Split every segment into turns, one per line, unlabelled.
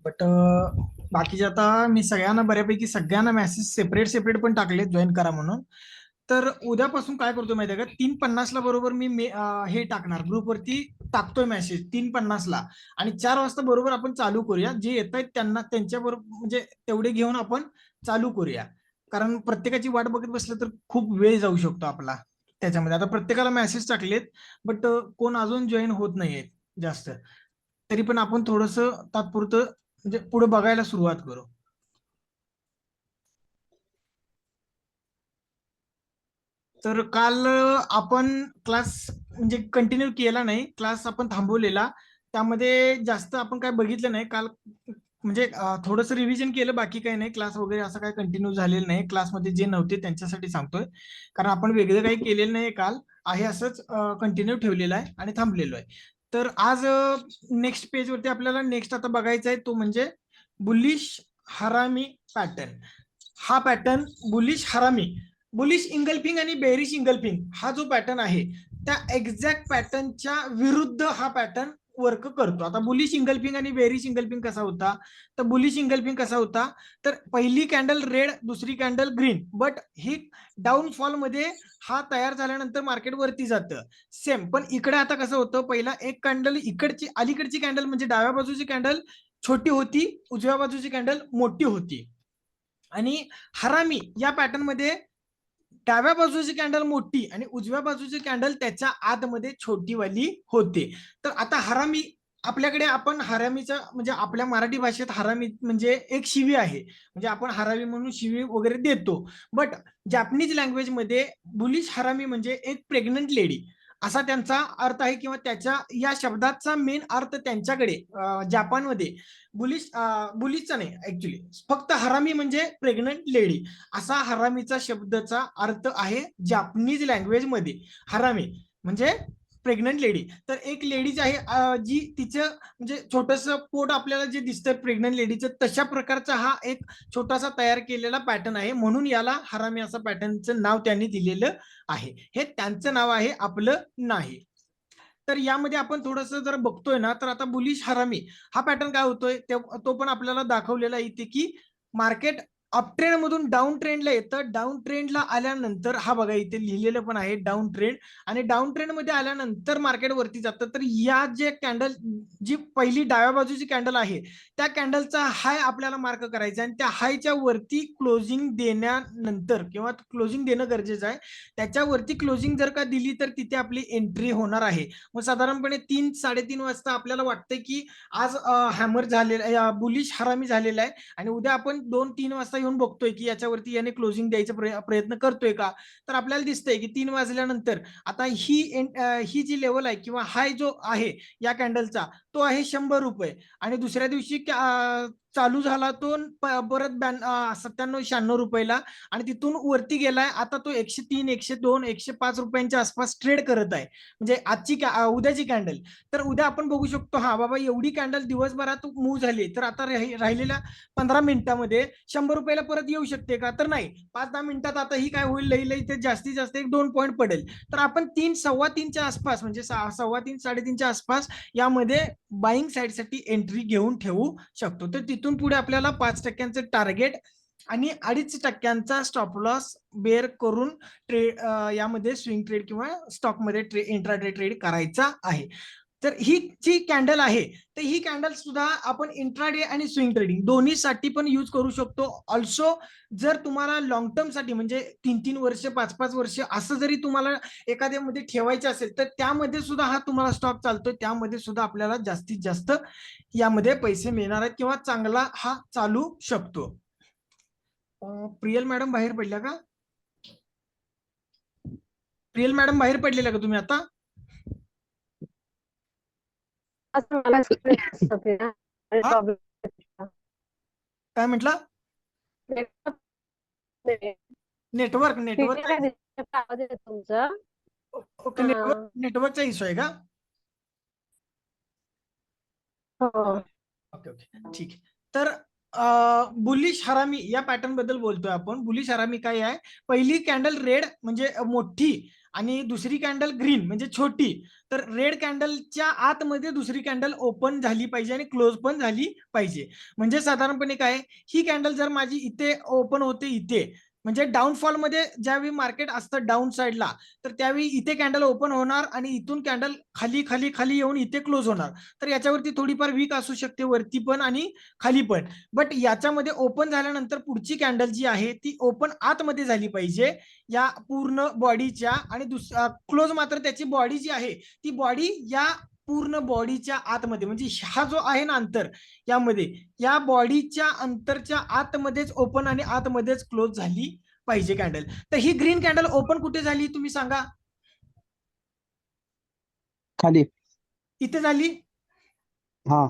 But बाकीचे आता मी सगळ्यांना मेसेज सेपरेट सेपरेट पण टाकले जॉईन करा म्हणून. तर उद्यापासून काय करतोय माहिती आहे का, 3:50 बरोबर हे टाकणार ग्रुपवरती, टाकतोय मेसेज 3:50 आणि 4 वाजता बरोबर आपण चालू करूया. जे येत आहेत त्यांना त्यांच्या बरोबर म्हणजे तेवढे घेऊन आपण चालू करूया. कारण प्रत्येकाची वाट बघत बसलं तर खूप वेळ जाऊ शकतो आपला त्याच्यामध्ये. आता प्रत्येकाला मेसेज टाकलेत, बट कोण अजून जॉईन होत नाहीये जास्त. तरी पण आपण थोडस तात्पुरतं म्हणजे पुढे बघायला सुरुवात करू. तर काल आपण क्लास म्हणजे कंटिन्यू केला नाही, क्लास आपण थांबवलेला. त्यामध्ये जास्त आपण काय बघितलं नाही काल. म्हणजे थोडंसं रिव्हिजन केलं, बाकी काही नाही. क्लास वगैरे असं काय कंटिन्यू झालेलं नाही. क्लासमध्ये जे नव्हते त्यांच्यासाठी सांगतोय, कारण आपण वेगळं काही केलेलं नाही काल. आहे असंच कंटिन्यू ठेवलेलं आहे आणि थांबलेलो आहे. तर आज नेक्स्ट पेजवरती आपल्याला नेक्स्ट आता बघायचा आहे, तो म्हणजे बुलिश हरामी पॅटर्न. हा pattern bullish harami, bullish engulfing आणि बेरिश इंगल्फिंग हा जो पॅटर्न आहे, त्या एक्झॅक्ट पॅटर्नच्या विरुद्ध हा पॅटर्न वर्क करतो. आता बुलिश इंगल्फिंग आणि बेरिश इंगल्फिंग कसा होता, तर बुलिश इंगल्फिंग कसा होता, तर पहिली कॅन्डल रेड, दुसरी candle green, but he downfall मध्ये हा तयार झाल्यानंतर मार्केट वरती जातं. सेम पण इकडे आता कसं होतं, पहिला एक कॅन्डल इकडची अलीकडची कॅन्डल म्हणजे डाव्या बाजूची कॅन्डल छोटी होती, उजव्या बाजूची कॅन्डल मोठी होती. आणि हरामी या पॅटर्न मध्ये डाव्या बाजूची कॅन्डल मोठी आणि उजव्या बाजूची कॅन्डल त्याच्या आतमध्ये छोटीवाली होते. तर आता हरामी, आपल्याकडे आपण हरामीचा म्हणजे आपल्या मराठी भाषेत हरामी म्हणजे एक शिवी आहे, म्हणजे आपण हरामी म्हणून शिवी वगैरे देतो. बट जॅपनीज लँग्वेज मध्ये बुलिश हरामी म्हणजे एक प्रेग्नंट लेडी असा त्यांचा अर्थ आहे, किंवा त्याच्या या शब्दाचा मेन अर्थ त्यांच्याकडे जपानमध्ये बुलिशचा नाही ऍक्च्युली, फक्त हरामी म्हणजे प्रेग्नंट लेडी असा हरामीचा शब्दाचा अर्थ आहे जापनीज लँग्वेज मध्ये. हरामी म्हणजे प्रेग्नंट लेडी. तर एक लेडीज आहे जी तिचं म्हणजे छोटस पोट आपल्याला जे दिसतं प्रेग्नंट लेडीचं, तशा प्रकारचा हा एक छोटासा तयार केलेला पॅटर्न आहे, म्हणून याला हरामी असं पॅटर्नचं नाव त्यांनी दिलेलं आहे. हे त्यांचं नाव आहे, आपलं नाही. तर यामध्ये आपण थोडस जर बघतोय ना, तर आता बुलिश हरामी हा पॅटर्न काय होतोय तो पण आपल्याला दाखवलेला इथे, की मार्केट अप ट्रेंड मधून डाऊन ट्रेंडला येतं. डाऊन ट्रेंडला आल्यानंतर हा बघा इथे लिहिलेलं पण आहे डाऊन ट्रेंड, आणि डाऊन ट्रेंड मध्ये आल्यानंतर मार्केट वरती जातं. तर या जे कॅन्डल, जी पहिली डाव्या बाजूची कॅन्डल आहे, त्या कॅन्डलचा हाय आपल्याला मार्क करायचा, आणि त्या हायच्या वरती क्लोजिंग देण्यानंतर, किंवा क्लोजिंग देणं गरजेचं आहे, त्याच्यावरती क्लोजिंग जर का दिली तर तिथे आपली एंट्री होणार आहे. मग साधारणपणे 3-3:30 वाजता आपल्याला वाटतंय की आज हॅमर झालेला, बुलिश हरामी झालेला आहे, आणि उद्या आपण 2-3 वाजता येऊन बघतोय की याच्यावरती याने क्लोजिंग द्यायचा प्रयत्न करतोय का. तर आपल्याला दिसतंय की 3 वाजल्यानंतर आता ही जी लेवल आहे किंवा हाय जो आहे या कॅन्डलचा, तो आहे 100 रुपये. आणि दुसऱ्या दिवशी चालू झाला तो परत 97-96 रुपयाला, आणि तिथून वरती गेलाय. आता तो 103, 102, 105 रुपयांच्या आसपास ट्रेड करत आहे, म्हणजे उद्याची कॅन्डल. तर उद्या आपण बघू शकतो, हा बाबा एवढी कॅन्डल दिवसभरात मूव्ह झाली, तर आता राहिलेल्या 15 मिनिटामध्ये 100 रुपयाला परत येऊ शकते का, तर नाही. 5-10 मिनिटात आता ही काय होईल, लई लई ते जास्तीत जास्त 1-2 पॉईंट पडेल. तर आपण 3-3:15च्या आसपास, म्हणजे 3:15-3:30च्या आसपास यामध्ये बाईंग साईडसाठी एंट्री घेऊन ठेवू शकतो. तर तिथून पुढे आपल्याला 5% टार्गेट आणि 2.5% स्टॉप लॉस बेअर करून यामध्ये स्विंग ट्रेड किंवा स्टॉकमध्ये इंट्राडे ट्रेड करायचा आहे. तर ही जी कॅन्डल आहे, तर ही कॅन्डल सुद्धा आपण इंट्राडे आणि स्विंग ट्रेडिंग दोन्हीसाठी पण यूज करू शकतो. ऑल्सो जर तुम्हाला लॉंग टर्म साठी म्हणजे 3-3 वर्ष, 5-5 वर्ष असं जरी तुम्हाला एखाद्यामध्ये ठेवायचं असेल, तर त्यामध्ये सुद्धा हा तुम्हाला स्टॉक चालतोय. त्यामध्ये सुद्धा आपल्याला जास्तीत जास्त यामध्ये पैसे मिळणार आहेत, किंवा चांगला हा चालू शकतो. प्रियल मॅडम बाहेर पडल्या का? प्रियल मॅडम बाहेर पडलेल्या का तुम्ही आता?
असं मला
हा, काय म्हटलं? नेटवर्क नेटवर्क
आवाज येतो तुमचा.
ओके, नेटवर्क
हा.
नेटवर्कचा इश्यू आहे का?
हो.
ओके ओके, ठीक आहे. तर बुलिश हरामी या पॅटर्न बद्दल बोलतोय आपण. बुलिश हरामी काय आहे, पहिली कॅन्डल रेड म्हणजे मोठी, आणि दुसरी कॅन्डल ग्रीन म्हणजे छोटी, तर रेड कॅन्डलच्या आतमध्ये दुसरी कॅन्डल ओपन झाली पाहिजे आणि क्लोज पण झाली पाहिजे. म्हणजे साधारणपणे काय, ही कॅन्डल जर माझी इथे ओपन होते इथे, म्हणजे डाऊनफॉल मध्ये ज्यावेळी मार्केट असतं डाऊन साईडला, तर त्यावेळी इथे कॅन्डल ओपन होणार आणि इथून कॅन्डल खाली खाली खाली येऊन इथे क्लोज होणार. तर याच्यावरती थोडीफार वीक असू शकते वरती पण आणि खाली पण. बट याच्यामध्ये ओपन झाल्यानंतर पुढची कॅन्डल जी आहे ती ओपन आतमध्ये झाली पाहिजे या पूर्ण बॉडीच्या, आणि क्लोज मात्र त्याची बॉडी जी आहे ती बॉडी या पूर्ण बॉडीच्या आतमध्ये, म्हणजे हा जो आहे ना अंतर यामध्ये, या बॉडीच्या अंतरच्या आतमध्येच ओपन आणि आतमध्येच क्लोज झाली पाहिजे कॅन्डल. तर ही ग्रीन कॅन्डल ओपन कुठे झाली तुम्ही सांगा?
खाली.
इथे झाली
हा.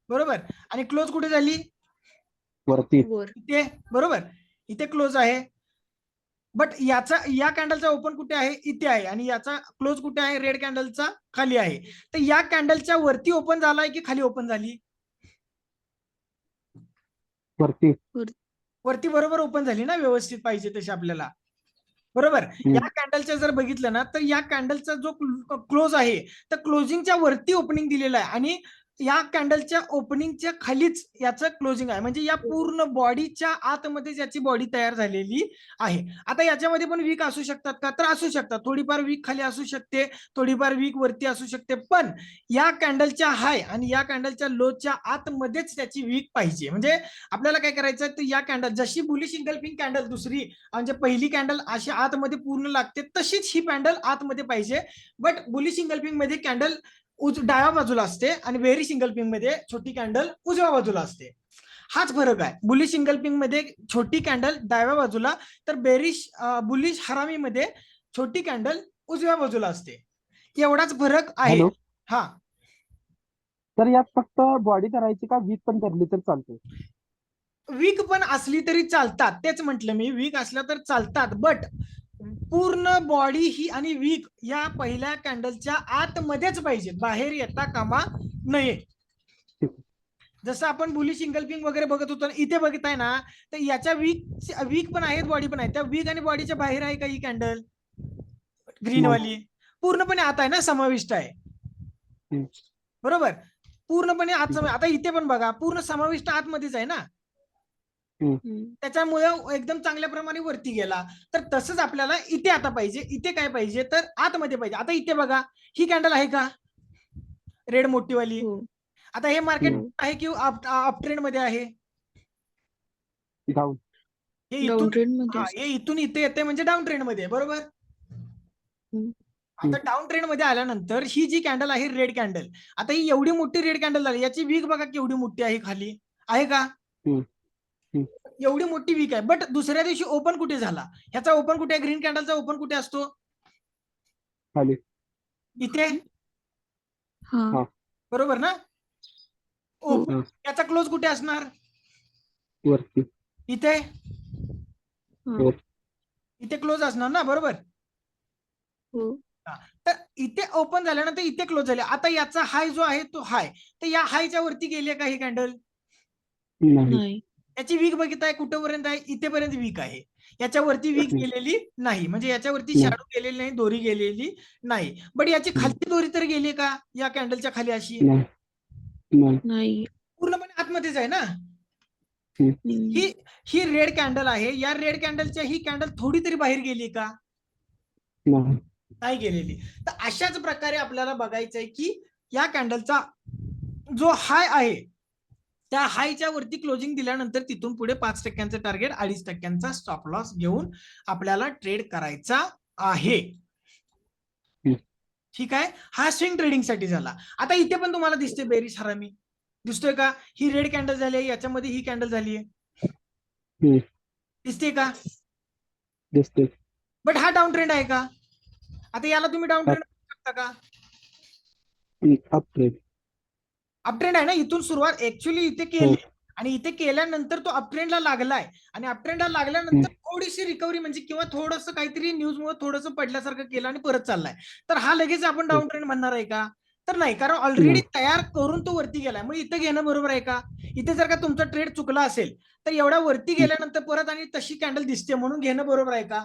बरोबर. आणि क्लोज कुठे झाली?
वरती.
इथे बरोबर, इथे क्लोज आहे. बट याचा, या कॅन्डलचा ओपन कुठे आहे? इथे आहे. आणि याचा क्लोज कुठे आहे? रेड कॅन्डलचा खाली आहे. तर या कॅन्डलच्या वरती ओपन झालाय की खाली ओपन झाली?
वरती.
वरती बरोबर ओपन झाली ना, व्यवस्थित पाहिजे तशी आपल्याला, बरोबर. या कॅन्डलच्या जर बघितलं ना, तर या कॅन्डलचा जो क्लोज आहे तर क्लोजिंगच्या वरती ओपनिंग दिलेला आहे आणि या कॅन्डलच्या ओपनिंगच्या खालीच याचं क्लोजिंग आहे. म्हणजे या पूर्ण बॉडीच्या आतमध्ये याची बॉडी तयार झालेली आहे. आता याच्यामध्ये पण वीक असू शकतात का? तर असू शकतात. थोडीफार वीक खाली असू शकते, थोडीफार वीक वरती असू शकते, पण या कॅन्डलच्या हाय आणि या कॅन्डलच्या लोच्या आतमध्येच त्याची वीक पाहिजे. म्हणजे आपल्याला काय करायचं, तर या कॅन्डल जशी बुलिश इंगल्फिंग कॅन्डल दुसरी म्हणजे पहिली कॅन्डल अशी आतमध्ये पूर्ण लागते, तशीच ही कॅन्डल आतमध्ये पाहिजे. बट बुलिश इंगल्फिंग मध्ये कॅन्डल डाव्या बाजूला असते आणि बेरिश इंगल्फिंग मध्ये छोटी कॅन्डल उजव्या बाजूला असते. हाच फरक आहे. बुलिश इंगल्फिंग मध्ये छोटी कॅन्डल डाव्या बाजूला, तर बुलिश हरामी मध्ये छोटी कॅन्डल उजव्या बाजूला असते. एवढाच फरक आहे.
हॅलो.
हा,
तर यात फक्त बॉडी करायची का वीक पण करली तर चालते?
वीक पण असली तरी चालतात, तेच म्हटलं मी, वीक असल्या तर चालतात. बट पूर्ण बॉडी ही आणि वीक या पहिल्या कॅन्डलच्या आतमध्येच पाहिजे, बाहेर येता कामा नये. जसं आपण बुलिश इंगल्फिंग वगैरे बघत होतो इथे बघताय ना, तर याच्या वीक पण आहेत, बॉडी पण आहे. त्या वीक आणि बॉडीच्या बाहेर आहे का ही कॅन्डल ग्रीनवाली? पूर्णपणे आत आहे ना, समाविष्ट आहे, बरोबर. पूर्णपणे आत आता इथे पण बघा, पूर्ण समाविष्ट आतमध्येच आहे ना, त्याच्यामुळे एकदम चांगल्या प्रमाणे वरती गेला. तर तसंच आपल्याला इथे आता पाहिजे. इथे काय पाहिजे, तर आतमध्ये पाहिजे. आता इथे बघा, ही कॅन्डल आहे का रेड मोठीवाली? आता हे मार्केट आहे की अप ट्रेंड मध्ये आहे?
डाऊन.
हे इथून इथे येते म्हणजे डाऊन ट्रेंड मध्ये, बरोबर. आता डाऊन ट्रेंड मध्ये आल्यानंतर ही जी कॅन्डल आहे रेड कॅन्डल, आता ही एवढी मोठी रेड कॅन्डल झाली, याची वीक बघा केवढी मोठी आहे, खाली आहे का? एवढी मोठी वीक आहे. बट दुसऱ्या दिवशी ओपन कुठे झाला? ह्याचा ओपन कुठे आहे? ग्रीन कॅन्डलचा ओपन कुठे असतो?
खाली.
इथे, बरोबर ना. ओपन याचा क्लोज कुठे असणार?
वरती.
इथे, इथे क्लोज असणार ना, बरोबर. तर इथे ओपन झाल्यानंतर इथे क्लोज झाले. आता याचा हाय जो आहे तो हाय, तर या हायच्या वरती गेली का ही कॅन्डल?
नाही.
याची वीक बघितताय कुठेपर्यंत आहे? इथेपर्यंत वीक आहे. याच्यावरती वीक गेलेली नाही, म्हणजे याच्यावरती शॅडो गेलेली नाही, दोरी गेलेली नाही. बट याची खालची दोरी तर गेली का या कॅन्डलच्या खाली? अशी
नाही.
पूर्णपणे आतमध्येच आहे ना. ही रेड कॅन्डल आहे. या रेड कॅन्डलच्या ही कॅन्डल थोडी तरी बाहेर गेली का? नाही गेलेली. तर अशाच प्रकारे आपल्याला बघायचंय की या कॅन्डलचा जो हाय आहे त्या हायच्या वरती क्लोजिंग दिल्यानंतर तिथून पुढे 5% टार्गेट, 2.5% स्टॉप लॉस घेऊन आपल्याला ट्रेड करायचा आहे. ठीक आहे. हा स्विंग ट्रेडिंग साठी झाला. आता इथे पण तुम्हाला दिसते बेरिश हरामी दिसतोय का? ही रेड कॅन्डल झाली आहे, याच्यामध्ये ही कॅन्डल झाली आहे, दिसते का?
दिसते.
बट हा डाऊन ट्रेंड आहे का? आता याला तुम्ही डाऊन ट्रेंड शकता का?
Up trend.
अप ट्रेंड आहे ना. इथून सुरुवात ऍक्च्युली इथे केली आणि इथे केल्यानंतर तो अप ट्रेंडला लागलाय आणि अप ट्रेंडला लागल्यानंतर थोडीशी रिकव्हरी म्हणजे किंवा थोडंसं काहीतरी न्यूजमुळे थोडंसं पडल्यासारखं केलं आणि परत चाललाय. तर हा लगेच आपण डाऊन ट्रेंड म्हणणार आहे का? तर नाही, कारण ऑलरेडी तयार करून तो वरती गेलाय. मग इथं घेणं बरोबर आहे का? इथे जर का तुमचा ट्रेड चुकला असेल तर एवढ्या वरती गेल्यानंतर परत आणि तशी कॅन्डल दिसते म्हणून घेणं बरोबर आहे का?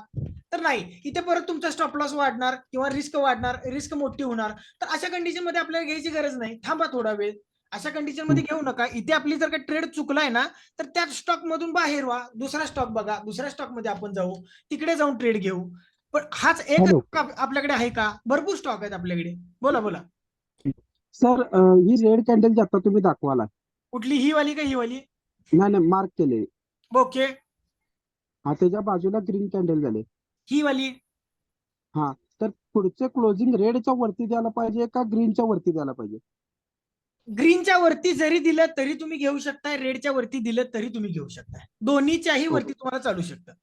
तर नाही, इथे परत तुमचा स्टॉप लॉस वाढणार किंवा रिस्क वाढणार, रिस्क मोठी होणार. तर अशा कंडिशन मध्ये आपल्याला घ्यायची गरज नाही, थांबा थोडा वेळ. अशा कंडिशन मध्ये घेऊ नका. इथे आपली जर का ट्रेड चुकलाय ना, तर त्या स्टॉक मधून बाहेर व्हा, दुसरा स्टॉक बघा, दुसऱ्या स्टॉक मध्ये आपण जाऊ, तिकडे जाऊन ट्रेड घेऊ. पण हाच एक
हॅलो
आपल्याकडे आहे का? भरपूर स्टॉक आहेत आपल्याकडे. बोला बोला.
सर, ही रेड कॅन्डल जी आता तुम्ही दाखवाला,
कुठली, ही वाली का ही वाली?
नाही नाही, मार्क केले.
ओके.
हा, त्याच्या बाजूला ग्रीन कॅन्डल झाले.
ही वाली
हा, तर पुढचे क्लोजिंग रेडच्या वरती द्यायला पाहिजे का ग्रीनच्या वरती द्यायला पाहिजे?
ग्रीनच्या वरती जरी दिलं तरी तुम्ही घेऊ शकताय, रेडच्या वरती दिलं तरी तुम्ही घेऊ शकताय. दोन्हीच्याही वरती तुम्हाला चालू शकतं.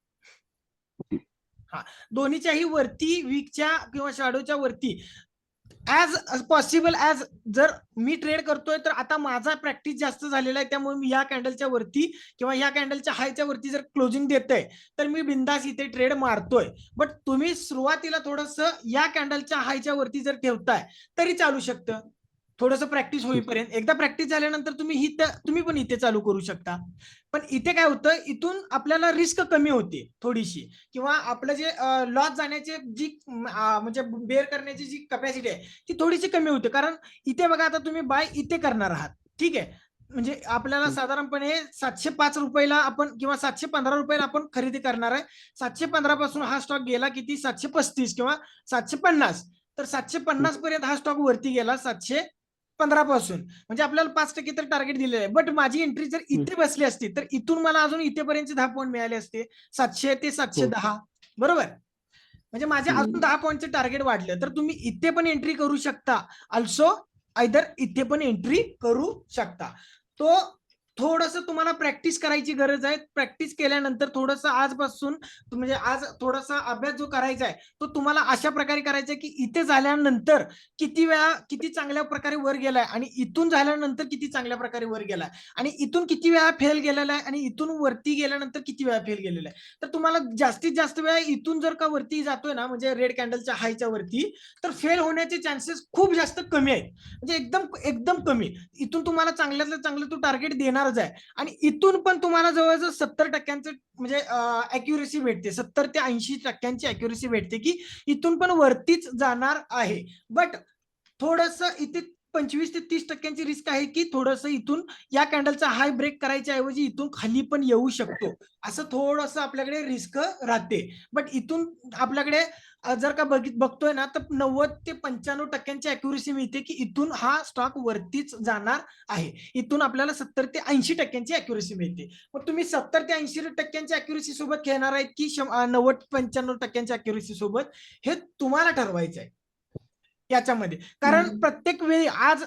हा, दोन्हीच्याही वरती, वीकच्या किंवा शॅडोच्या वरती ऍज पॉसिबल ऍज. जर मी ट्रेड करतोय तर आता माझा प्रॅक्टिस जास्त झालेला आहे, त्यामुळे मी या कॅन्डलच्या वरती किंवा या कॅन्डलच्या हायच्या वरती जर क्लोजिंग देतोय तर मी बिंदास इथे ट्रेड मारतोय. बट तुम्ही सुरुवातीला थोडस या कॅन्डलच्या हायच्या वरती जर ठेवताय तरी चालू शकतं, थोडंसं प्रॅक्टिस होईपर्यंत. एकदा प्रॅक्टिस झाल्यानंतर तुम्ही पण इथे चालू करू शकता. पण इथे काय होतं, इथून आपल्याला रिस्क कमी होते थोडीशी, किंवा आपलं जे लॉस जाण्याची जी म्हणजे बेअर करण्याची जी कपॅसिटी आहे ती थोडीशी कमी होते. कारण इथे बघा, आता तुम्ही बाय इथे करणार आहात, ठीक आहे, म्हणजे आपल्याला साधारणपणे 705 रुपयाला आपण किंवा 715 रुपयाला आपण खरेदी करणार आहे. 715 पासून हा स्टॉक गेला किती, 735 किंवा 750. तर 750 पर्यंत हा स्टॉक वरती गेला 715 पासून, म्हणजे आपल्याला 5% तर टार्गेट दिलेलं आहे. बट माझी एंट्री जर इथे बसली असती तर इथून मला अजून इथेपर्यंत 10 पॉईंट मिळाले असते, 700 ते 710, बरोबर. म्हणजे माझे अजून 10 पॉईंटचे टार्गेट वाढलं. तर तुम्ही इथे पण एंट्री करू शकता, अल्सो आयदर इथे पण एंट्री करू शकता. तो थोडस तुम्हाला प्रॅक्टिस करायची गरज आहे. प्रॅक्टिस केल्यानंतर थोडस आजपासून, म्हणजे आज थोडासा अभ्यास जो करायचा आहे तो तुम्हाला अशा प्रकारे करायचा आहे की इथे झाल्यानंतर किती वेळा किती चांगल्या प्रकारे वर गेलाय, आणि इथून झाल्यानंतर किती चांगल्या प्रकारे वर गेलाय, आणि इथून किती वेळा फेल गेलेला आहे, आणि इथून वरती गेल्यानंतर किती वेळा फेल गेलेला आहे. तर तुम्हाला जास्तीत जास्त वेळा इथून जर का वरती जातोय ना, म्हणजे रेड कॅन्डलच्या हायच्या वरती, तर फेल होण्याचे चान्सेस खूप जास्त कमी आहेत, म्हणजे एकदम एकदम कमी. इथून तुम्हाला चांगल्यातलं चांगलं तो टार्गेट देणारच आहे, आणि इथून पण तुम्हाला जवळजवळ 70% म्हणजे अॅक्युरेसी भेटते, 70 ते 80% अॅक्युरेसी भेटते की इथून पण वरतीच जाणार आहे. बट थोडस इथे 25 ते 30% रिस्क आहे की थोडस इथून या कॅन्डलचा हाय ब्रेक करायच्या ऐवजी इथून खाली पण येऊ शकतो, असं थोडस आपल्याकडे रिस्क राहते. बट इथून आपल्याकडे जर का बघतोय ना, तर 90 ते 95% अॅक्युरेसी मिळते की इथून हा स्टॉक वरतीच जाणार आहे. इथून आपल्याला 70 ते 80% अॅक्युरेसी मिळते. मग तुम्ही 70 ते 80% अॅक्युरेसी सोबत खेळणार आहेत की 90-95% अॅक्युरेसी सोबत, हे तुम्हाला ठरवायचं आहे याच्यामध्ये. कारण प्रत्येक वेळी आज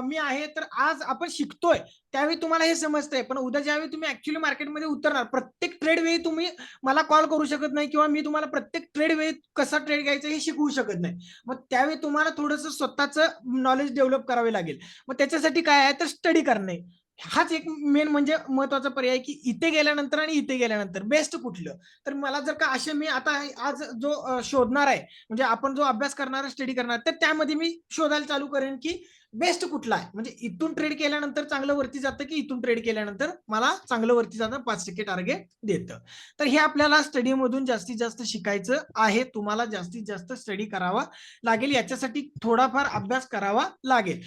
मी आहे तर आज आपण शिकतोय, त्यावेळी तुम्हाला हे समजतंय, पण उद्या ज्यावेळी तुम्ही ऍक्च्युअली मार्केटमध्ये उतरणार, प्रत्येक ट्रेड वेळी तुम्ही मला कॉल करू शकत नाही, किंवा मी तुम्हाला प्रत्येक ट्रेड वेळी कसा ट्रेड घ्यायचा हे शिकवू शकत नाही. मग त्यावेळी तुम्हाला थोडंसं स्वतःचं नॉलेज डेव्हलप करावे लागेल. मग त्याच्यासाठी काय आहे, तर स्टडी करणे हाच एक मेन म्हणजे महत्वाचा पर्याय, की इथे गेल्यानंतर आणि इथे गेल्यानंतर बेस्ट कुठलं. तर मला जर का असे मी आता आज जो शोधणार आहे, म्हणजे आपण जो अभ्यास करणार, स्टडी करणार, तर त्यामध्ये मी शोधायला चालू करेन की बेस्ट कुठला आहे. म्हणजे इथून ट्रेड केल्यानंतर चांगलं वरती जातं की इथून ट्रेड केल्यानंतर मला चांगलं वरती जातं, 5% टार्गेट देतं. तर हे आपल्याला स्टडी मधून जास्तीत जास्त शिकायचं आहे. तुम्हाला जास्तीत जास्त स्टडी करावा लागेल, याच्यासाठी थोडाफार अभ्यास करावा लागेल.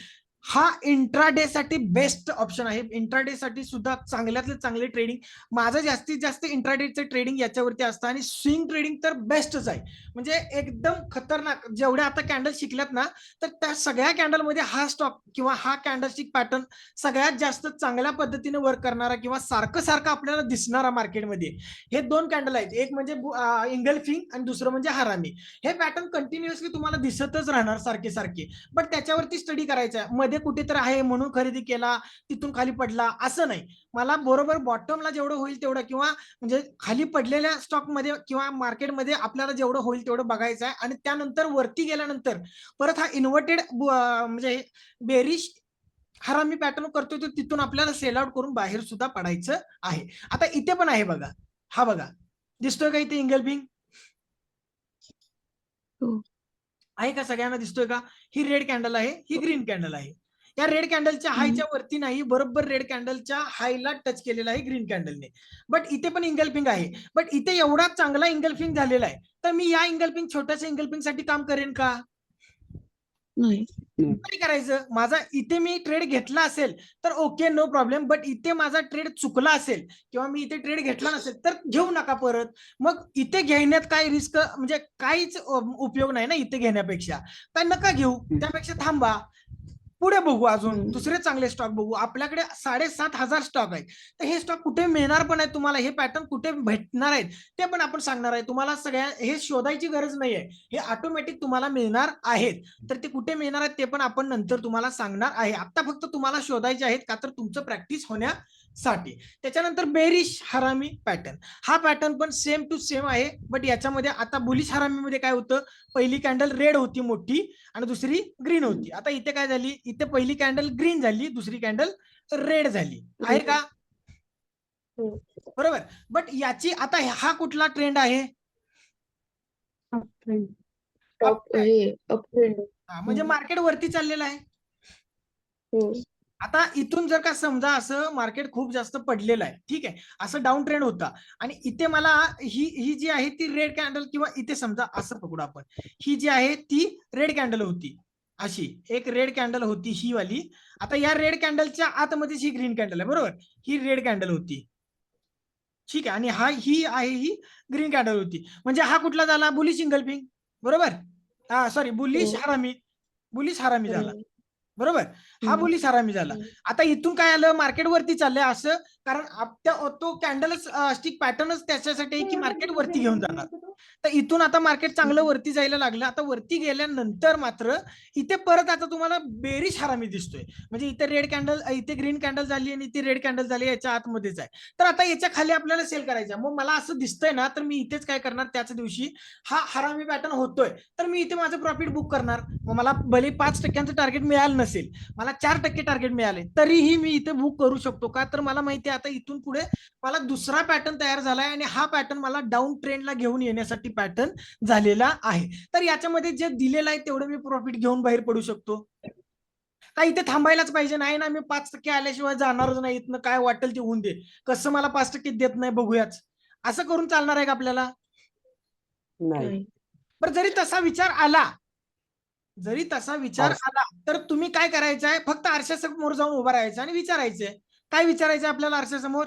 हा इंट्राडे साठी बेस्ट ऑप्शन आहे. इंट्राडे साठी सुद्धा चांगल्यातले चांगले ट्रेडिंग, माझं जास्तीत जास्त इंट्राडेचं ट्रेडिंग याच्यावरती असतं, आणि स्विंग ट्रेडिंग तर बेस्टच आहे. म्हणजे एकदम खतरनाक, जेवढ्या आता कॅन्डल शिकल्यात ना, तर त्या सगळ्या कॅन्डलमध्ये हा स्टॉक किंवा हा कॅन्डलस्टिक पॅटर्न सगळ्यात जास्त चांगल्या पद्धतीने वर्क करणारा किंवा सारखं सारखं आपल्याला दिसणारा मार्केटमध्ये हे दोन कॅन्डल आहेत. एक म्हणजे इंगल्फिंग आणि दुसरं म्हणजे हरामी. हे पॅटर्न कंटिन्युअसली तुम्हाला दिसतच राहणार सारखे सारखे. बट त्याच्यावरती स्टडी करायचा आहे. मध्ये कुठेतरी आहे म्हणून खरेदी केला, तिथून खाली पडला, असं नाही. मला बरोबर बॉटमला जेवढं होईल तेवढं, किंवा म्हणजे खाली पडलेल्या स्टॉकमध्ये किंवा मार्केटमध्ये आपल्याला जेवढं होईल तेवढं बघायचं आहे, आणि त्यानंतर वरती गेल्यानंतर परत हा इन्व्हर्टेड म्हणजे बेरिश हरामी पॅटर्न करतोय, तर तिथून आपल्याला सेल आउट करून बाहेर सुद्धा पडायचं आहे. आता इथे पण आहे बघा, हा बघा दिसतोय का इथे इंगल्फिंग आहे का, सगळ्यांना दिसतोय का? ही रेड कॅन्डल आहे, ही ग्रीन कॅन्डल आहे. या रेड कॅन्डलच्या हायच्या वरती नाही, बरोबर रेड कॅन्डलच्या हायला टच केलेला आहे ग्रीन कॅन्डलने. बट इथे पण इंगल्फिंग आहे, बट इथे एवढा चांगला इंगल्फिंग झालेला आहे, तर मी या इंगल्फिंग छोट्याशा इंगल्फिंग साठी काम करेन का?
नाही.
काय करायचं, माझा इथे मी ट्रेड घेतला असेल तर ओके, नो प्रॉब्लेम. बट इथे माझा ट्रेड चुकला असेल किंवा मी इथे ट्रेड घेतला नसेल तर घेऊ नका परत. मग इथे घेण्यात काय रिस्क, म्हणजे काहीच उपयोग नाही ना इथे घेण्यापेक्षा. तर नका घेऊ, त्यापेक्षा थांबा, पुढे बघू, अजून दुसरे चांगले स्टॉक बघू. आपल्याकडे 7,500 स्टॉक आहेत, तर हे स्टॉक कुठे मिळणार पण आहे तुम्हाला, हे पॅटर्न कुठे भेटणार आहेत ते पण आपण सांगणार आहे तुम्हाला. सगळ्या हे शोधायची गरज नाहीये, हे ऑटोमॅटिक तुम्हाला मिळणार आहेत. तर ते कुठे मिळणार आहेत ते पण आपण नंतर तुम्हाला सांगणार आहे. आता फक्त तुम्हाला शोधायचे आहेत, का तर तुमचं प्रॅक्टिस होण्यासाठी. त्याच्यानंतर बेरिश हरामी पॅटर्न, हा पॅटर्न पण सेम टू सेम आहे. बट याच्यामध्ये आता बुलिश हरामीमध्ये काय होतं, पहिली कॅन्डल रेड होती मोठी आणि दुसरी ग्रीन होती. आता इथे काय झाली, इथे पहिली कॅन्डल ग्रीन झाली, दुसरी कॅन्डल रेड झाली, आहे का? बरोबर. बट याची आता हा कुठला ट्रेंड आहे, म्हणजे मार्केट वरती चाललेलं आहे. आता इथून जर का समजा असं मार्केट खूप जास्त पडलेलं आहे, ठीक आहे, असं डाऊन ट्रेंड होता आणि इथे मला ही जी आहे ती रेड कॅन्डल, किंवा इथे समजा असं पकडू आपण, ही जी आहे ती रेड कॅन्डल होती, अशी एक रेड कॅन्डल होती ही वाली. आता या रेड कॅन्डलच्या आतमध्येच ही ग्रीन कॅन्डल आहे, बरोबर, ही रेड कॅन्डल होती, ठीक आहे, आणि ही आहे ही ग्रीन कॅन्डल होती. म्हणजे हा कुठला झाला, बुलिश इंगल्फिंग, बरोबर, हा सॉरी बुलिश हरामी झाला, बरोबर, हा बुलिश हरामी झाला. आता इथून काय आलं, मार्केट वरती चाललंय असं, कारण तो कॅन्डलच स्टिक पॅटर्नच त्याच्यासाठी आहे की मार्केट वरती घेऊन जाणार. तर इथून आता मार्केट चांगलं वरती जायला लागलं. आता वरती गेल्यानंतर मात्र इथे परत आता तुम्हाला बेरिश हरामी दिसतोय, म्हणजे इथे रेड कॅन्डल, इथे ग्रीन कॅन्डल झाली आणि इथे रेड कॅन्डल झाली, याच्या आतमध्येच आहे. तर आता याच्या खाली आपल्याला सेल करायचं. मग मला असं दिसतंय ना, तर मी इथेच काय करणार, त्याच दिवशी हा हरामी पॅटर्न होतोय तर मी इथे माझं प्रॉफिट बुक करणार. मग मला भले 5% टार्गेट मिळालं नसेल, मला 4% टार्गेट मिळाले, तरीही मी इथे बुक करू शकतो. का तर मला माहिती आहे आता इथून पुढे मला दुसरा पॅटर्न तयार झालाय आणि हा पॅटर्न मला डाऊन ट्रेंडला घेऊन येण्यासाठी पॅटर्न झालेला आहे. तर याच्यामध्ये जे दिलेलं आहे तेवढं मी प्रॉफिट घेऊन बाहेर पडू शकतो. का इथे थांबायलाच पाहिजे, नाही ना मी 5% आल्याशिवाय जाणारच नाही, इथनं काय वाटेल ते होऊन दे, कसं मला 5% देत नाही बघूयाच, असं करून चालणार आहे का आपल्याला?
नाही.
पण जरी तसा विचार आला तर तुम्ही काय करायचं आहे, फक्त आरशासमोर जाऊन उभा राहायचं आणि विचारायचंय. काय विचारायचं आपल्याला आरशासमोर,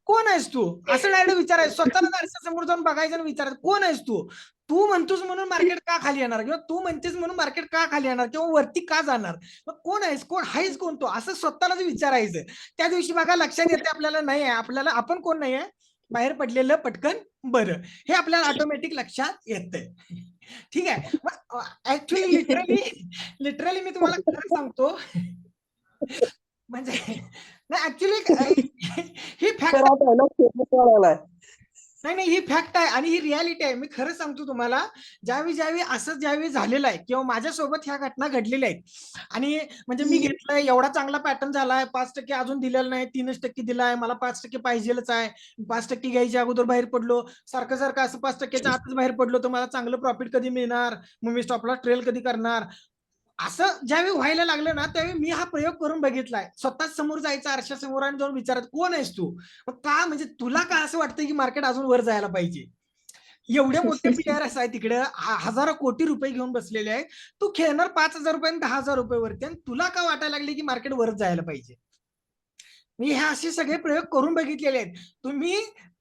कोण आहेस तू, असं डायरेक्ट विचारायचं. स्वतःला आरशासमोर जाऊन बघायचं आणि विचारायचं, कोण आहेस तू? तू म्हणतोस म्हणून मार्केट का खाली येणार, किंवा तू म्हणतेस म्हणून मार्केट का खाली येणार किंवा वरती का जाणार, मग कोण आहेस, कोण आहेस, कोण तो, असं स्वतःलाच विचारायचं. त्या दिवशी बघा लक्षात येते आपल्याला, नाही आहे आपल्याला, आपण कोण नाही आहे, बाहेर पडलेलं पटकन बरं, हे आपल्याला ऑटोमॅटिक लक्षात येतंय. ठीक आहे. ऍक्च्युअली लिटरली मी तुम्हाला खरं सांगतो, म्हणजे नाही ऍक्च्युअली ही फॅक्ट, नाही ही फॅक्ट आहे आणि ही रियालिटी आहे. मी खरं सांगतो तुम्हाला, ज्यावेळी झालेलं आहे किंवा माझ्यासोबत ह्या घटना घडलेल्या आहेत आणि म्हणजे मी घेतलंय, एवढा चांगला पॅटर्न झालाय, 5% अजून दिलेलं नाही, 3% दिलाय, मला 5% पाहिजेलच आहे, 5% घ्यायच्या अगोदर बाहेर पडलो, सारखं असं 5%च्या आतच बाहेर पडलो तर मला चांगलं प्रॉफिट कधी मिळणार, मग मी स्टॉपला ट्रेल कधी करणार, असं ज्यावेळी व्हायला लागलं ना त्यावेळी मी हा प्रयोग करून बघितलाय. स्वतःच समोर जायचं आरशासमोर आणि जाऊन विचारत, कोण आहेस तू, मग का, म्हणजे तुला का असं वाटतं की मार्केट अजून वर जायला पाहिजे, एवढे मोठे प्लेयर्स आहे तिकडे, हजारो कोटी रुपये घेऊन बसलेले आहेत, तू खेळणार 5,000 रुपये आणि 10,000 रुपये वरती, आणि तुला का वाटायला लागले की मार्केट वर जायला पाहिजे. मी हे असे सगळे प्रयोग करून बघितलेले आहेत. तुम्ही,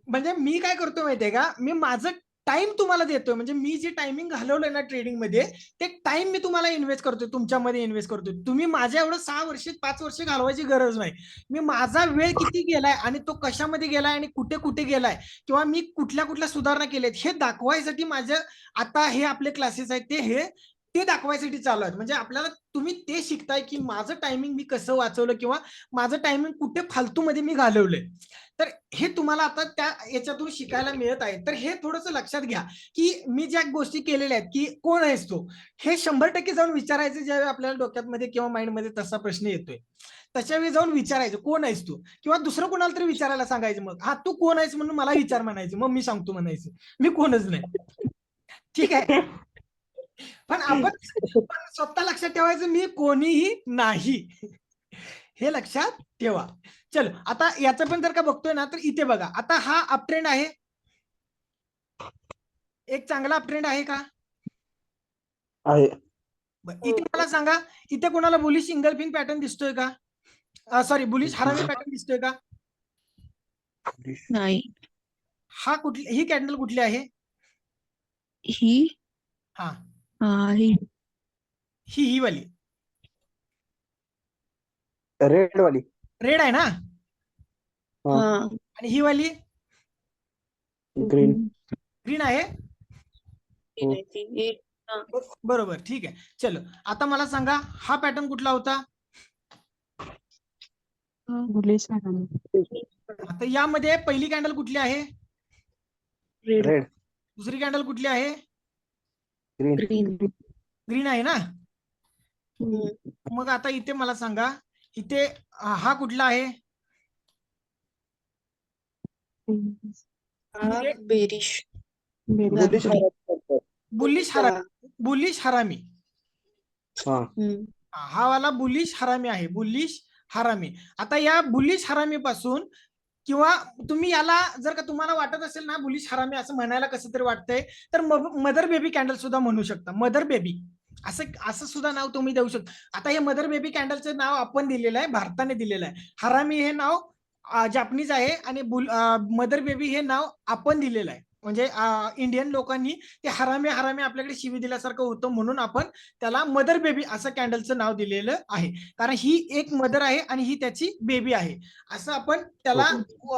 म्हणजे मी काय करतो माहितीये का, मी माझं टाइम तुम्हाला देतोय, म्हणजे मी जे टायमिंग घालवलंय ना ट्रेडिंग मध्ये, ते टाइम मी तुम्हाला इन्व्हेस्ट करतोय, तुमच्यामध्ये इन्व्हेस्ट करतोय. तुम्ही माझ्या एवढं 6 वर्ष 5 वर्ष घालवायची गरज नाही. मी माझा वेळ किती गेलाय आणि तो कशामध्ये गेलाय आणि कुठे कुठे गेलाय किंवा मी कुठल्या सुधारणा केल्यात हे दाखवायसाठी माझं आता हे आपले क्लासेस आहेत ते दाखवायसाठी चालू आहेत. म्हणजे आपल्याला तुम्ही ते शिकताय की माझं टायमिंग मी कसं वाचवलं किंवा माझं टायमिंग कुठे फालतू मध्ये मी घालवलंय, तर हे तुम्हाला आता त्या याच्यातून शिकायला मिळत आहे. तर हे थोडंसं लक्षात घ्या की मी ज्या गोष्टी केलेल्या आहेत की कोण आहेस तो, हे 100% जाऊन विचारायचं ज्यावेळी आपल्याला डोक्यामध्ये किंवा माइंडमध्ये तसा प्रश्न येतोय, त्याच्या वेळी जाऊन विचारायचं कोण आहेस तू, किंवा दुसरं कोणाला तरी विचारायला सांगायचं, मग हा तू कोण आहेस म्हणून मला विचार म्हणायचं, मग मी सांगतो म्हणायचं मी कोणच नाही. ठीक आहे. पण आपण स्वतः लक्षात ठेवायचं मी कोणीही नाही. हे लक्षात ठेवा. चलो आता याचं पण जर का बघतोय ना तर इथे बघा आता हा अपट्रेंड आहे. एक चांगला अपट्रेंड आहे का?
आहे.
इथे मला सांगा इथे कोणाला बुलिश इंगल्फिंग पॅटर्न दिसतोय का? सॉरी बुलिश हरामी पॅटर्न दिसतोय का?
नाही.
हा कुठली ही कॅन्डल कुठली आहे?
ही
हा
ही
ही वाली
रेड वाली.
रेड आहे ना
हा.
आणि ही वाली
ग्रीन.
ग्रीन आहे.
ती
बरोबर ठीक आहे. चलो आता मला सांगा हा पॅटर्न कुठला होता?
बुलिश हरामी.
आता यामध्ये पहिली कॅन्डल कुठली आहे?
रेड.
रेड.
दुसरी कॅन्डल कुठली आहे?
ग्रीन.
ग्रीन.
ग्रीन आहे ना. मग आता इथे मला सांगा इथे हा कुठला आहे?
Bearish.
Bullish harami.
Bullish harami. Bullish हरामी.
हा.
हा वाला बुलिश हरामी आहे. बुलिश हरामी. आता या बुलिश हरामी पासून किंवा तुम्ही याला जर का तुम्हाला वाटत असेल ना बुलिश हरामी असं म्हणायला कसं तरी वाटतंय तर मदर बेबी कॅन्डल सुद्धा म्हणू शकता. मदर बेबी असं सुद्धा नाव तुम्ही देऊ शकता. आता हे मदर बेबी कॅन्डलचं नाव आपण दिलेलं आहे, भारताने दिलेलं आहे. हरामी हे नाव जपानीज आहे आणि मदर बेबी हे नाव आपण दिलेलं आहे. म्हणजे इंडियन लोकांनी ते हरामी हरामी आपल्याकडे शिवी दिल्यासारखं होतं म्हणून आपण त्याला मदर बेबी असं कॅन्डलचं नाव दिलेलं आहे. कारण ही एक मदर आहे आणि ही त्याची बेबी आहे असं आपण त्याला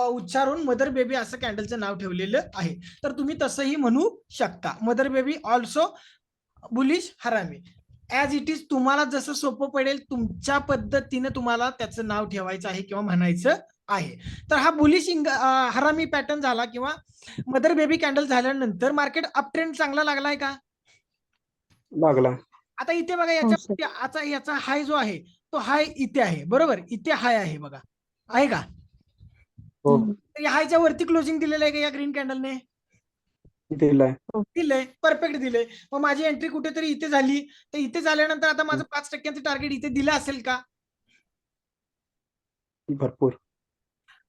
उच्चारून मदर बेबी असं कॅन्डलचं नाव ठेवलेलं आहे. तर तुम्ही तसंही म्हणू शकता. मदर बेबी ऑल्सो बुलिश हरामी. ऍज इट इज तुम्हाला जसं सोपं पडेल तुमच्या पद्धतीने तुम्हाला त्याचं नाव ठेवायचं आहे किंवा म्हणायचं आहे. तर हा बुलिश हरामी पॅटर्न झाला किंवा मदर बेबी कॅन्डल झाल्यानंतर मार्केट अप ट्रेंड चांगला लागलाय का?
लागला.
आता इथे बघा याचा हाय जो आहे तो हाय इथे आहे. बरोबर इथे हाय आहे बघा आहे का?
हो.
या हायच्या वरती क्लोजिंग दिलेलं आहे का या ग्रीन कॅन्डलने?
दिलाय.
दिलंय. परफेक्ट दिलंय. मग माझी एंट्री कुठेतरी इथे झाली तर इथे झाल्यानंतर आता माझं 5% टार्गेट इथे दिलं असेल का?
भरपूर.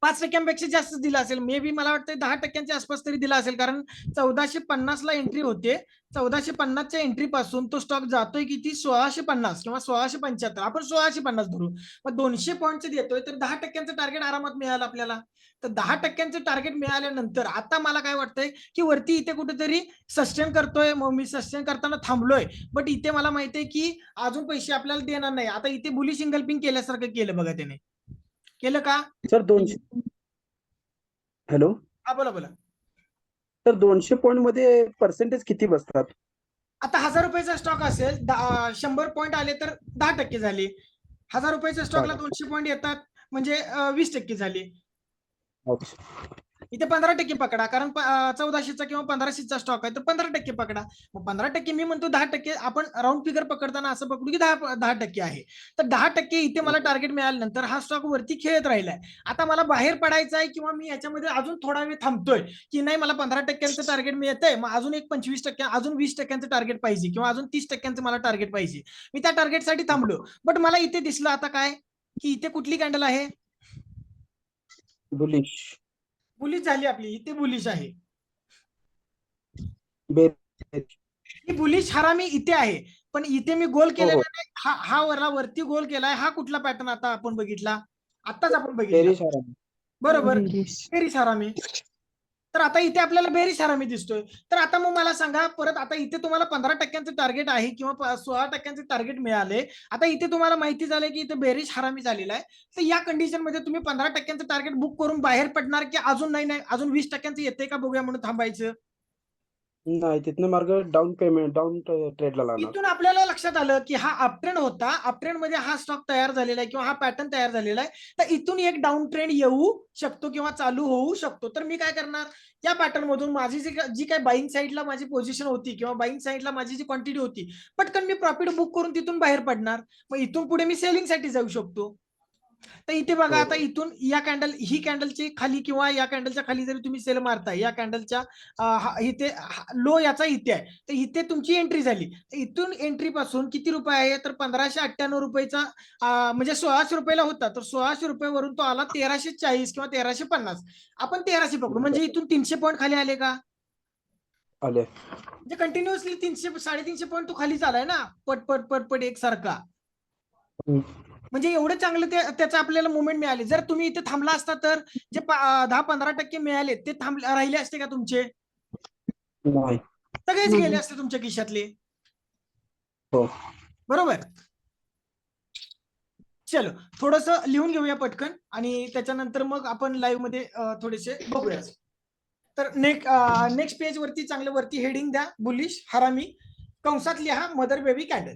5% जास्त दिला असेल. मे बी मला वाटतं 10% आसपास तरी दिला असेल. कारण 1450 ला एंट्री होते. 1450च्या एंट्री पासून तो स्टॉक जातोय किती? 1650 किंवा 1675. आपण 1650 धरू. मग 200 पॉईंटचं देतोय तर 10% टार्गेट आरामात मिळालं आपल्याला. तर 10% टार्गेट मिळाल्यानंतर आता मला काय वाटतंय की वरती इथे कुठेतरी सस्टेन करतोय. मग मी सस्टेन करताना थांबलोय. बट इथे मला माहितीये की अजून पैसे आपल्याला देणार नाही. आता इथे बुलिश इंगल्फिंग केल्यासारखं केलं बघा त्याने. केलं का?
सर 200. हॅलो.
हा बोला बोला.
तर 200 पॉईंट मध्ये पर्सेंटेज किती बसतात?
आता 1000 रुपयाचा स्टॉक असेल 100 पॉईंट आले तर 10% झाले. 1000 रुपयाच्या स्टॉकला 200 पॉईंट येतात म्हणजे 20% झाले. इथे 15% पकडा कारण 1400चा किंवा 1500चा स्टॉक आहे तर 15% पकडा. मग 15% मी म्हणतो 10% आपण राऊंड फिगर पकडताना असं पकडू की 10% आहे. तर 10% इथे मला टार्गेट मिळाल्यानंतर हा स्टॉक वरती खेळत राहिलाय. आता मला बाहेर पडायचं आहे किंवा मी याच्यामध्ये अजून थोडा वेळ थांबतोय की नाही मला 15%चं टार्गेट मिळतंय मग अजून एक 25% अजून 20%चं टार्गेट पाहिजे किंवा अजून 30%चं मला टार्गेट पाहिजे. मी त्या टार्गेटसाठी थांबलो. बट मला इथे दिसलं आता काय की इथे कुठली कॅन्डल आहे?
बुलिश.
बुलिश झाली आपली. इथे बुलिश आहे. ही बुलिश हरामी इथे आहे. पण इथे मी गोल केलेला नाही. हा वरती गोल केलाय. हा कुठला पॅटर्न आता आपण बघितला? आताच आपण बघितला. बरोबर बेरिश हरामी. तर आता इथे आपल्याला बेरिश हरामी दिसतोय. तर आता मग मला सांगा परत आता इथे तुम्हाला 15%चं टार्गेट आहे किंवा 16%चं टार्गेट मिळाले. आता इथे तुम्हाला माहिती झालंय की इथे बेरिश हरामी झालेला आहे. तर या कंडिशन मध्ये तुम्ही 15%चं टार्गेट बुक करून बाहेर पडणार की अजून नाही अजून 20%चं येते का बघूया म्हणून थांबायचं?
नाही तिथनं मार्ग डाऊन ट्रेडला लागणार.
इथून आपल्याला लक्षात आलं की हा अपट्रेंड होता. अपट्रेंड मध्ये हा स्टॉक तयार झालेला आहे किंवा हा पॅटर्न तयार झालेला आहे. तर इथून एक डाऊन ट्रेंड येऊ शकतो किंवा चालू होऊ शकतो. तर मी काय करणार या पॅटर्न मधून माझी जी काय बाईंग साईडला माझी पोझिशन होती किंवा बाईंग साईडला माझी जी क्वांटिटी होती पटकन मी प्रॉफिट बुक करून तिथून बाहेर पडणार. मग इथून पुढे मी सेलिंग साठी जाऊ शकतो. तर इथे बघा,
हो.
आता इथून या कॅन्डल, ही कॅन्डलची खाली किंवा या कॅन्डलच्या खाली जरी तुम्ही सेल मारताय, या कॅन्डलच्या इथे लो याचा इथे आहे, तर इथे तुमची एंट्री झाली. तर इथून एंट्री पासून किती रुपये आहे, तर 1598 रुपयेचा म्हणजे 1600 रुपयाला होता, तर 1600 रुपयावरून तो आला 1340 किंवा 1350. आपण 1300 पकडू, म्हणजे इथून 300 पॉईंट खाली आले का?
आले.
म्हणजे कंटिन्युअसली 300 350 पॉईंट तो खाली चालाय ना, पट पट पट पट एकसारखा.
हम्म.
म्हणजे एवढं चांगलं त्याचं आपल्याला मुवमेंट मिळाली. जर तुम्ही इथे थांबला असता तर जे 10-15% मिळाले ते राहिले असते का तुमचे?
नाही.
सगळेच
नाही.
गेले असते तुमच्या खिशातले.
हो.
बरोबर. चलो, थोडस लिहून घेऊया पटकन आणि त्याच्यानंतर मग आपण लाईव्ह मध्ये थोडेसे बघूया. तर नेक्स्ट पेज वरती चांगलं वरती हेडिंग द्या, बुलिश हरामी, कंसात लिहा mother baby candle.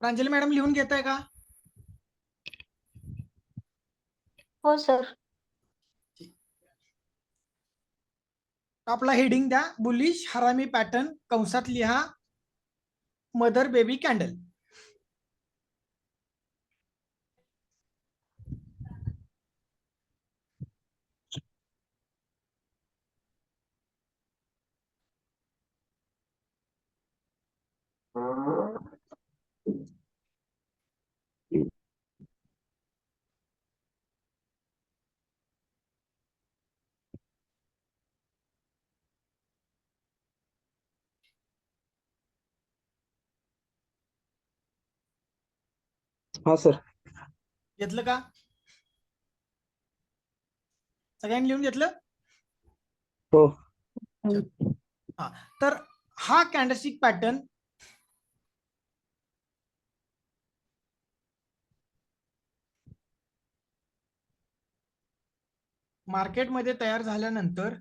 Pranjali madam लिहून घेताय का?
हो सर.
आपला हेडिंग द्या, बुलिश हरामी पॅटर्न, कंसात लिहा मदर बेबी कॅन्डल.
हा सर.
घेतलं का? सगळ्यांनी लिहून घेतलं?
हो.
हा, तर हा कॅन्डलस्टिक पॅटर्न मार्केटमध्ये तयार झाल्यानंतर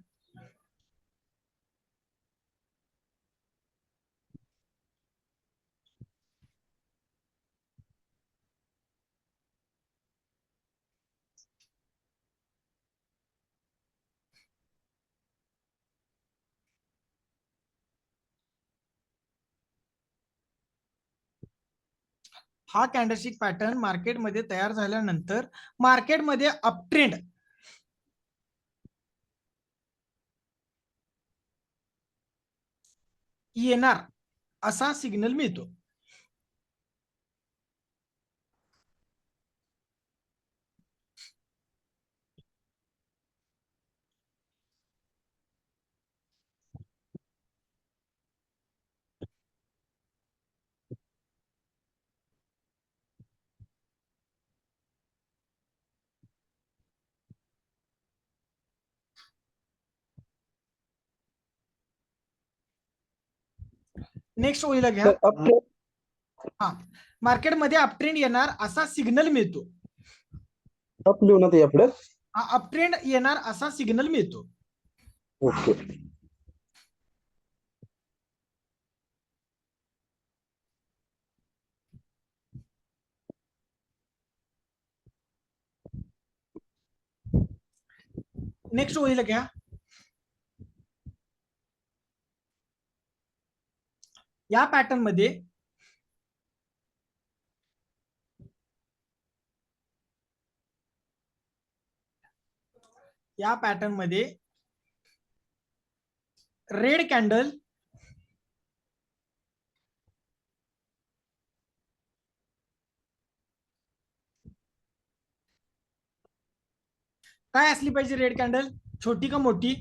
हा कॅन्डलस्टिक पॅटर्न मार्केटमध्ये तयार झाल्यानंतर मार्केटमध्ये अपट्रेंड येणार असा सिग्नल मिळतो. नेक्स्ट ओळीला घ्या. हा, मार्केटमध्ये अपट्रेंड येणार असा सिग्नल मिळतो.
अप लिहून आता यापुढे.
हा, अपट्रेंड येणार असा सिग्नल मिळतो.
ओके.
नेक्स्ट ओळीला घ्या. या पॅटर्न मध्ये रेड कॅन्डल काय असली पाहिजे? रेड कॅन्डल छोटी का मोठी?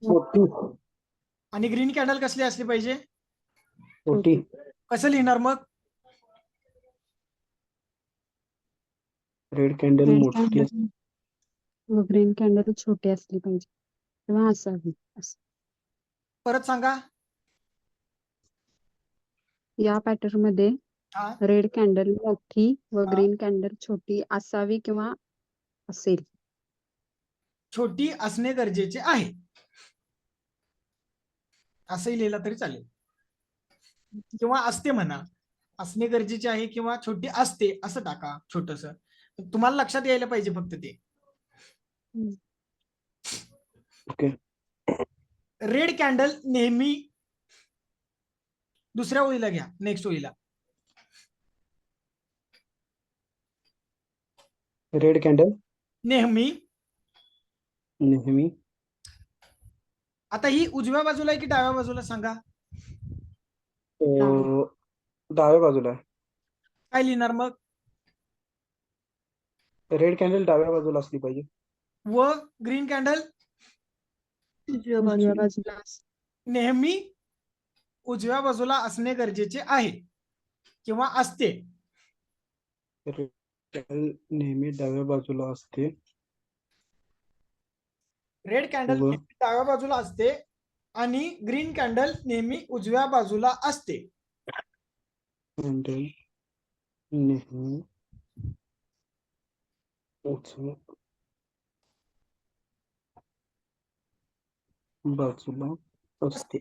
मोठी.
आणि ग्रीन कॅन्डल कसली असली पाहिजे?
मोठी.
कसं लिहिणार मग?
रेड कॅन्डल
रेड
मोठी.
कॅन्डल व ग्रीन कॅन्डल छोटी असली पाहिजे किंवा असावी असं.
परत सांगा.
या पॅटर्न मध्ये
हा
रेड कॅन्डल मोठी व
हा.
ग्रीन कॅन्डल छोटी असावी किंवा असेल.
छोटी असणे गरजेचे आहे असंही लिहिलं तरी चालेल, किंवा असते म्हणा, असणे गरजेचे आहे किंवा छोटी असते असं टाका. छोटस तुम्हाला लक्षात यायला पाहिजे फक्त ते.
ओके.
रेड कॅन्डल नेहमी, दुसऱ्या ओळीला घ्या, नेक्स्ट ओळीला.
रेड कॅन्डल
नेहमी.
नेहमी.
आता ही उजव्या बाजूला आहे की डाव्या बाजूला सांगा.
डाव्या बाजूला आहे.
काय लिहिणार मग?
रेड कॅन्डल डाव्या बाजूला असली पाहिजे.
व ग्रीन कॅन्डल
उजव्या
उजव्या
बाजूला.
बाजूला
नेहमी उजव्या बाजूला असणे गरजेचे आहे किंवा असते.
रेड कॅन्डल नेहमी डाव्या बाजूला असते.
रेड कॅन्डल
व
नेहमी डाव्या बाजूला असते आणि ग्रीन कॅन्डल नेहमी उजव्या बाजूला असते.
कॅन्डल नेहमी उजव्या बाजूला असते.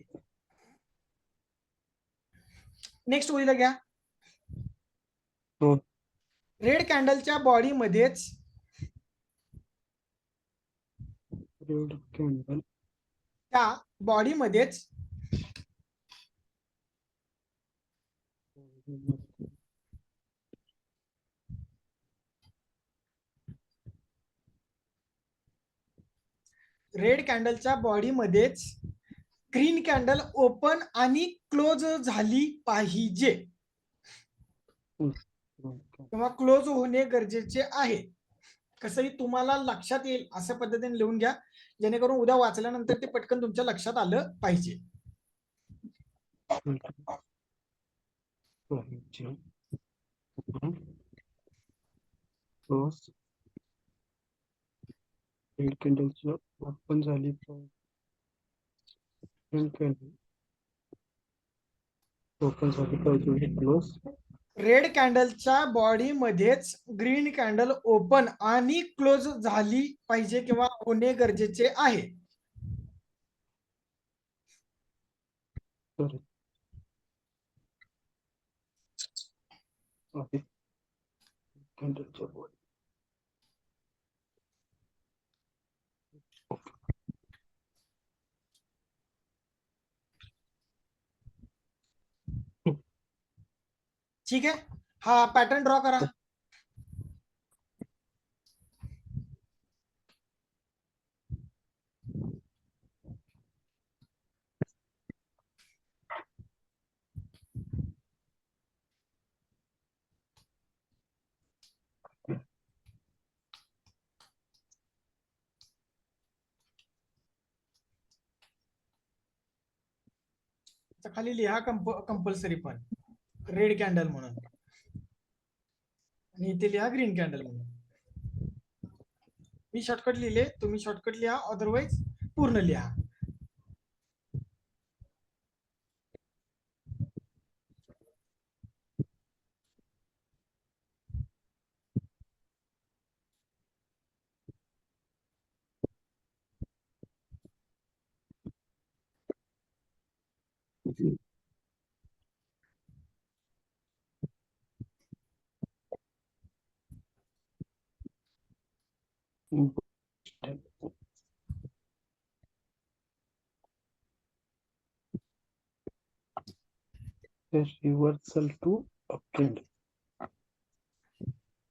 नेक्स्ट ओळीला घ्या.
हो.
रेड कॅन्डलच्या बॉडीमध्येच
रेड कॅन्डल
त्या बॉडीमध्येच रेड कॅन्डलच्या बॉडीमध्येच ग्रीन कॅन्डल ओपन आणि क्लोज झाली पाहिजे किंवा क्लोज होणे गरजेचे आहे. कसंही तुम्हाला लक्षात येईल अशा पद्धतीने लिहून घ्या, जेणेकरून उद्या वाचल्यानंतर ते पटकन तुमच्या लक्षात आलं पाहिजे.
रेड कॅन्डलची ओपन झाली पाहिजे. क्लोज.
रेड कॅन्डलच्या बॉडीमध्येच ग्रीन कॅन्डल ओपन आणि क्लोज झाली पाहिजे किंवा होणे गरजेचे आहे.
कॅन्डलच्या बॉडी
ठीक आहे. हा पॅटर्न ड्रॉ करा. खाली लिहा कंपल्सरी पण रेड कॅन्डल म्हणून, आणि इथे लिहा ग्रीन कॅन्डल म्हणून. मी शॉर्टकट लिहिले, तुम्ही शॉर्टकट लिहा, अदरवाइज पूर्ण लिहा.
Reversal to uptrend.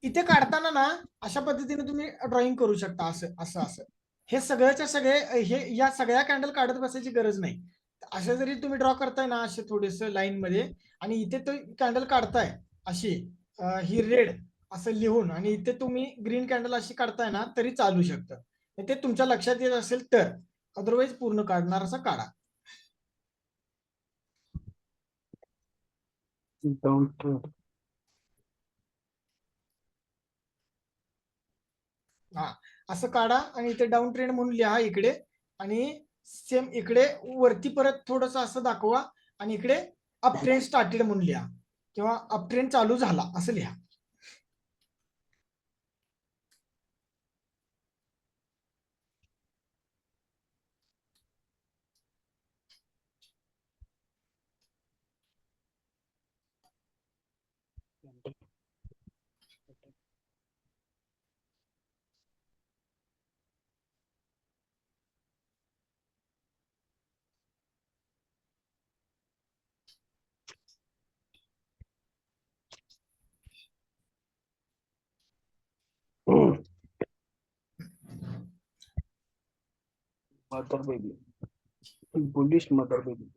इथे काढताना ना अशा पद्धतीने तुम्ही ड्रॉइंग करू शकता. असं असं असं हे सगळ्याच्या सगळे हे या सगळ्या कॅन्डल काढत बसायची गरज नाही. अशा जरी तुम्ही ड्रॉ करताय ना असे थोडेस लाईन मध्ये, आणि इथे तो कॅन्डल काढताय अशी ही रेड असं लिहून, आणि इथे तुम्ही ग्रीन कॅन्डल अशी काढताय ना तरी चालू शकतं. ते तुमच्या लक्षात येत असेल तर, अदरवाईज पूर्ण काढणार असं काढा.
Down trend.
हा असं काढा आणि इथे डाऊन ट्रेंड म्हणून लिहा इकडे, आणि सेम इकडे वरती परत थोडस असं दाखवा, आणि इकडे अप ट्रेंड स्टार्टेड म्हणून लिहा किंवा अप ट्रेंड चालू झाला असं लिहा.
Mother baby, bullish mother baby.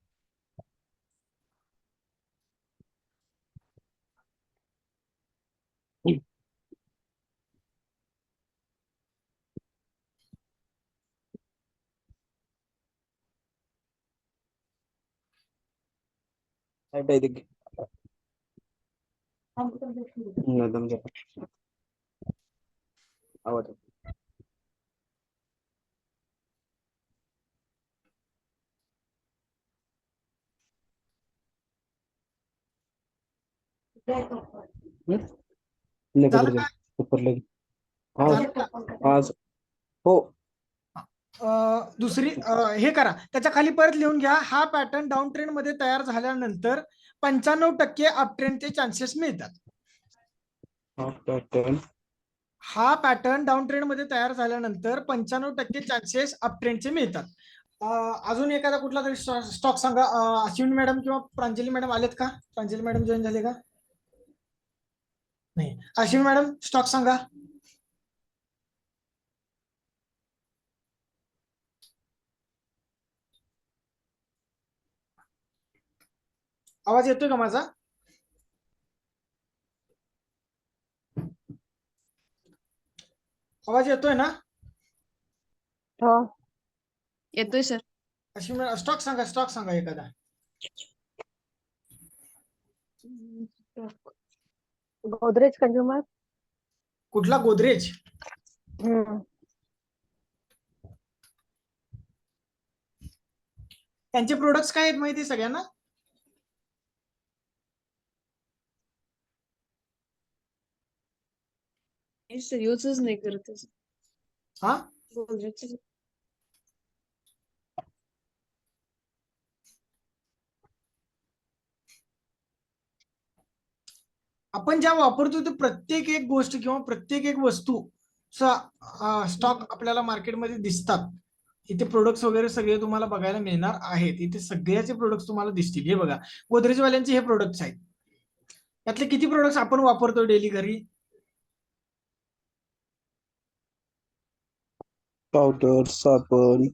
आवाज
झालं का? झालं का?
आज हो.
दुसरी हे करा, त्याच्या खाली परत लिहून घ्या. हा पॅटर्न डाऊन ट्रेंड मध्ये तयार झाल्यानंतर 95% अप ट्रेंडचे चान्सेस मिळतात. हा पॅटर्न डाऊन ट्रेंड मध्ये तयार झाल्यानंतर 95% चान्सेस अप ट्रेंडचे मिळतात. अजून एखादा कुठला तरी स्टॉक सांगा. अश्विनी मॅडम किंवा प्रांजली मॅडम आलेत का? प्रांजली मॅडम जॉईन झाले का? नाही. अश्विनी मॅडम स्टॉक सांगा. आवाज येतोय का माझा? आवाज येतोय ना?
हो.
येतोय सर.
अश्विनी स्टॉक सांगा एखादा.
गोदरेज कंझ्युमर.
कुठला? गोदरेज. त्यांचे प्रोडक्ट्स काय आहेत माहिती सगळ्यांना?
युजच नाही करत.
हा, आपण ज्या वापरतो ते प्रत्येक एक गोष्ट किंवा प्रत्येक एक वस्तू स्टॉक आपल्याला मार्केटमध्ये दिसतात. इथे प्रोडक्ट्स वगैरे सगळे तुम्हाला बघायला मिळणार आहेत. इथे सगळ्याचे प्रोडक्ट्स तुम्हाला दिसतील. हे बघा, गोदरेज वाल्यांचे हे प्रोडक्ट्स आहेत. यातले किती प्रोडक्ट्स आपण वापरतो डेली घरी?
पावडर, साबण.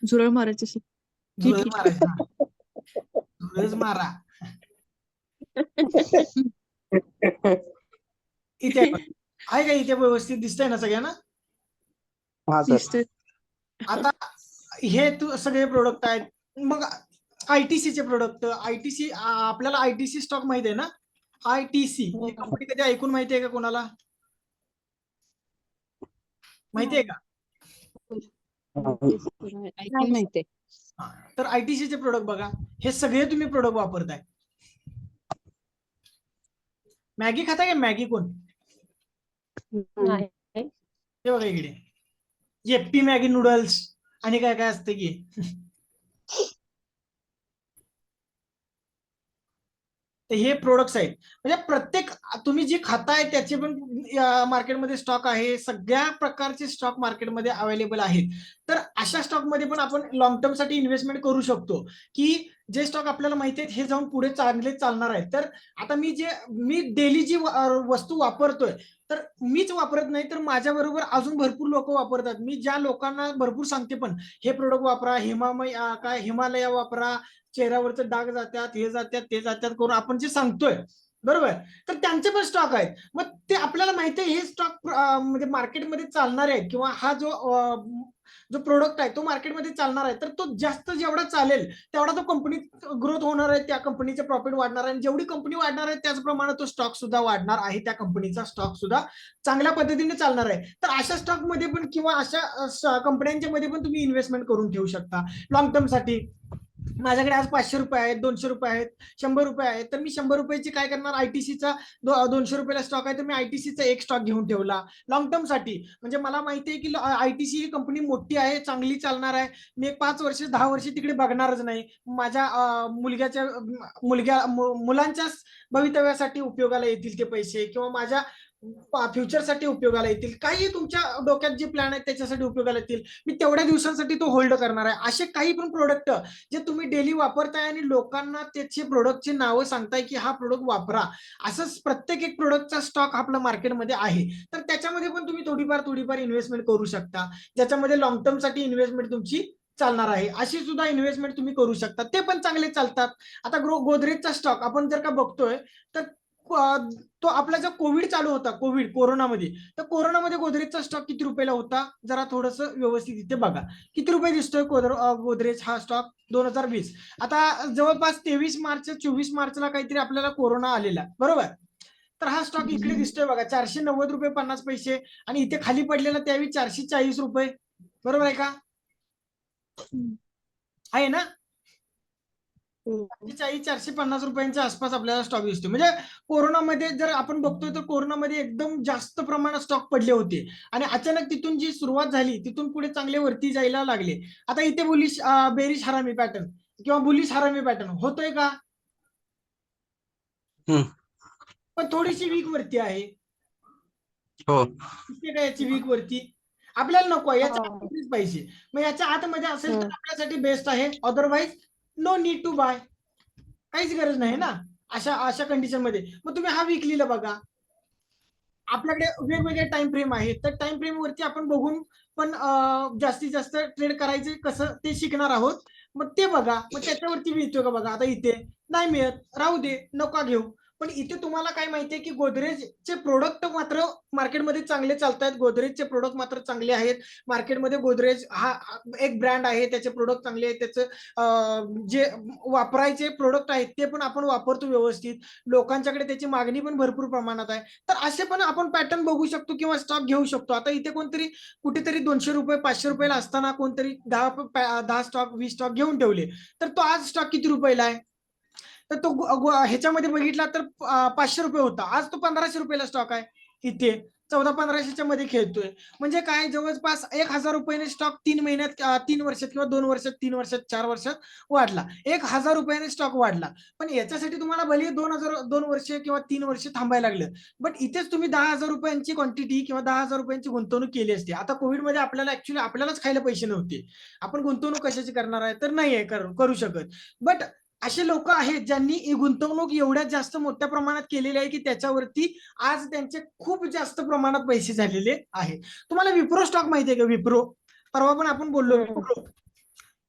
झुरळ मारायचं सर.
धुळच मारायचा. धुळच मारा. इथे आहे का? इथे व्यवस्थित दिसतंय ना सगळ्यांना?
हा सर.
आता हे सगळे प्रोडक्ट आहेत. मग ITC चे प्रोडक्ट. ITC आपल्याला ITC स्टॉक माहिती आहे ना? ITC ही कंपनी कधी ऐकून माहिती आहे का कोणाला? माहिती आहे का?
ऐकून माहितीये.
तर ITC चे प्रोडक्ट बघा. हे सगळे तुम्ही प्रोडक्ट वापरताय. मॅगी खाताय का? मॅगी कोण?
नाही.
हे बघा इकडे येप्पी मॅगी नूडल्स आणि काय काय असते की. हे प्रोडक्ट्स आहेत. म्हणजे प्रत्येक तुम्ही जे खाताय त्याचे पण मार्केटमध्ये स्टॉक आहे. सगळ्या प्रकारचे स्टॉक मार्केटमध्ये अवेलेबल आहेत. तर अशा स्टॉकमध्ये पण आपण लॉंग टर्म साठी इन्व्हेस्टमेंट करू शकतो, की जे स्टॉक आपल्याला माहिती आहेत हे जाऊन पुढे चांगले चालणार आहेत. तर आता मी डेली जी वस्तू वापरतोय, तर मीच वापरत नाही तर माझ्या बरोबर अजून भरपूर लोक वापरतात. मी ज्या लोकांना भरपूर सांगते पण हे प्रोडक्ट वापरा, हिमालया वापरा, चेहऱ्यावरचे डाग जातात, हे जातात, ते जातात करून आपण जे सांगतोय, बरोबर, तर त्यांचे पण स्टॉक आहेत. मग ते आपल्याला माहिती आहे हे स्टॉक म्हणजे मार्केटमध्ये चालणार आहेत किंवा हा जो प्रोडक्ट आहे तो मार्केटमध्ये चालणार आहे. तर तो जास्त जेवढा चालेल तेवढा तो कंपनी ग्रोथ होणार आहे, त्या कंपनीचे प्रॉफिट वाढणार आहे. जेवढी कंपनी वाढणार आहे त्याचप्रमाणे तो स्टॉक सुद्धा वाढणार आहे. त्या कंपनीचा स्टॉक सुद्धा चांगल्या पद्धतीने चालणार आहे. तर अशा स्टॉक मध्ये पण किंवा अशा कंपन्यांच्या मध्ये पण तुम्ही इन्व्हेस्टमेंट करून ठेवू शकता लॉंग टर्म साठी. माझ्याकडे आज 500 रुपये आहेत, 200 रुपये आहेत, 100 रुपये आहेत, तर मी 100 रुपयाची काय करणार, आयटीसीचा 200 रुपयाला स्टॉक आहे तर मी आयटीसीचा एक स्टॉक घेऊन ठेवला लॉंग टर्म साठी. म्हणजे मला माहिती आहे की आयटीसी ही कंपनी मोठी आहे, चांगली चालणार आहे, मी एक 5 वर्ष 10 वर्ष तिकडे बघणारच नाही. माझ्या मुलांच्या भवितव्यासाठी उपयोगाला येतील ते पैसे, किंवा माझ्या फ्युचरसाठी उपयोगाला येतील, काही तुमच्या डोक्यात जे प्लॅन आहेत त्याच्यासाठी उपयोगाला येतील, मी तेवढ्या दिवसांसाठी तो होल्ड करणार आहे. असे काही पण प्रोडक्ट जे तुम्ही डेली वापरताय आणि लोकांना त्याचे प्रोडक्टची नावं सांगताय की हा प्रोडक्ट वापरा, असंच प्रत्येक एक प्रोडक्टचा स्टॉक आपला मार्केटमध्ये आहे, तर त्याच्यामध्ये पण तुम्ही थोडीफार इन्व्हेस्टमेंट करू शकता, ज्याच्यामध्ये लॉंग टर्म साठी इन्व्हेस्टमेंट तुमची चालणार आहे. अशी सुद्धा इन्व्हेस्टमेंट तुम्ही करू शकता, ते पण चांगले चालतात. आता गोदरेजचा स्टॉक आपण जर का बघतोय तर तो आपला जो कोविड चालू होता, कोरोनामध्ये, तर कोरोनामध्ये गोदरेजचा स्टॉक किती रुपयाला होता, जरा थोडस व्यवस्थित इथे बघा किती रुपये दिसतोय गोदरेज हा स्टॉक 2020. आता जवळपास 23 मार्च 24 मार्चला काहीतरी आपल्याला कोरोना आलेला, बरोबर, तर हा स्टॉक इकडे दिसतोय बघा 490 रुपये 50 पैसे, आणि इथे खाली पडलेला त्यावेळी 440 रुपये, बरोबर आहे का, आहे ना, 450 रुपयांच्या आसपास आपल्याला स्टॉक दिसतो. म्हणजे कोरोनामध्ये जर आपण बघतोय तर कोरोनामध्ये एकदम जास्त प्रमाणात स्टॉक पडले होते, आणि अचानक तिथून जी सुरुवात झाली तिथून पुढे चांगले वरती जायला लागले. आता इथे बेरिश हरामी पॅटर्न किंवा बुलिश हरामी पॅटर्न होतोय का, पण थोडीशी वीक वरती आहे, काय याची वीक वरती आपल्याला नको, याच्या आतमध्येच पाहिजे. मग याच्या आतमध्ये असेल तर आपल्यासाठी बेस्ट आहे, otherwise no need to buy, काहीच गरज नाही ना अशा कंडिशन मध्ये. मग तुम्ही हा वीकलीला बघा, आपल्याकडे वेगवेगळे टाइम फ्रेम आहेत, तर टाइम फ्रेम वरती आपण बघून पण जास्तीत जास्त ट्रेड करायचे कसं ते शिकणार आहोत. मग ते बघा, मग त्याच्यावरती मिळतोय का बघा. आता इथे नाही मिळत, राहू दे, नका घेऊ. पण इथे तुम्हाला काय माहितीये की गोदरेजचे प्रोडक्ट मात्र मार्केटमध्ये चांगले चालतात, गोदरेजचे प्रोडक्ट मात्र चांगले आहेत मार्केटमध्ये. गोदरेज हा एक ब्रँड आहे, त्याचे प्रोडक्ट चांगले आहेत, त्याचं जे वापरायचे प्रोडक्ट आहेत ते पण आपण वापरतो व्यवस्थित, लोकांच्याकडे त्याची मागणी पण भरपूर प्रमाणात आहे. तर असे पण आपण पॅटर्न बघू शकतो किंवा स्टॉक घेऊ शकतो. आता इथे कोणतरी कुठेतरी 200 रुपये 500 रुपयाला असताना कोणतरी 10 स्टॉक 20 स्टॉक घेऊन ठेवले, तर तो आज स्टॉक किती रुपयाला आहे, तर तो ह्याच्यामध्ये बघितला तर 500 रुपये होता, आज तो 1500 रुपयाला स्टॉक आहे, इथे 1400-1500च्या मध्ये खेळतोय. म्हणजे काय, जवळपास 1000 रुपयाने स्टॉक 3 महिन्यात 3 वर्षात किंवा 2 वर्षात 3 वर्षात 4 वर्षात वाढला, 1000 रुपयाने स्टॉक वाढला. पण याच्यासाठी तुम्हाला भले 2 वर्ष किंवा 3 वर्ष थांबायला लागलं, बट इथेच तुम्ही 10,000 रुपयांची क्वांटिटी किंवा 10,000 रुपयांची गुंतवणूक केली असते. आता कोविडमध्ये आपल्याला ऍक्च्युली आपल्यालाच खायला पैसे नव्हते, आपण गुंतवणूक कशाची करणार आहे, तर नाही आहे करू शकत. बट असे लोक आहेत ज्यांनी गुंतवणूक एवढ्या जास्त मोठ्या प्रमाणात केलेली आहे की त्याच्यावरती आज त्यांचे खूप जास्त प्रमाणात पैसे झालेले आहेत. तुम्हाला विप्रो स्टॉक माहिती आहे का, विप्रो, परवा पण आपण बोललो, विप्रो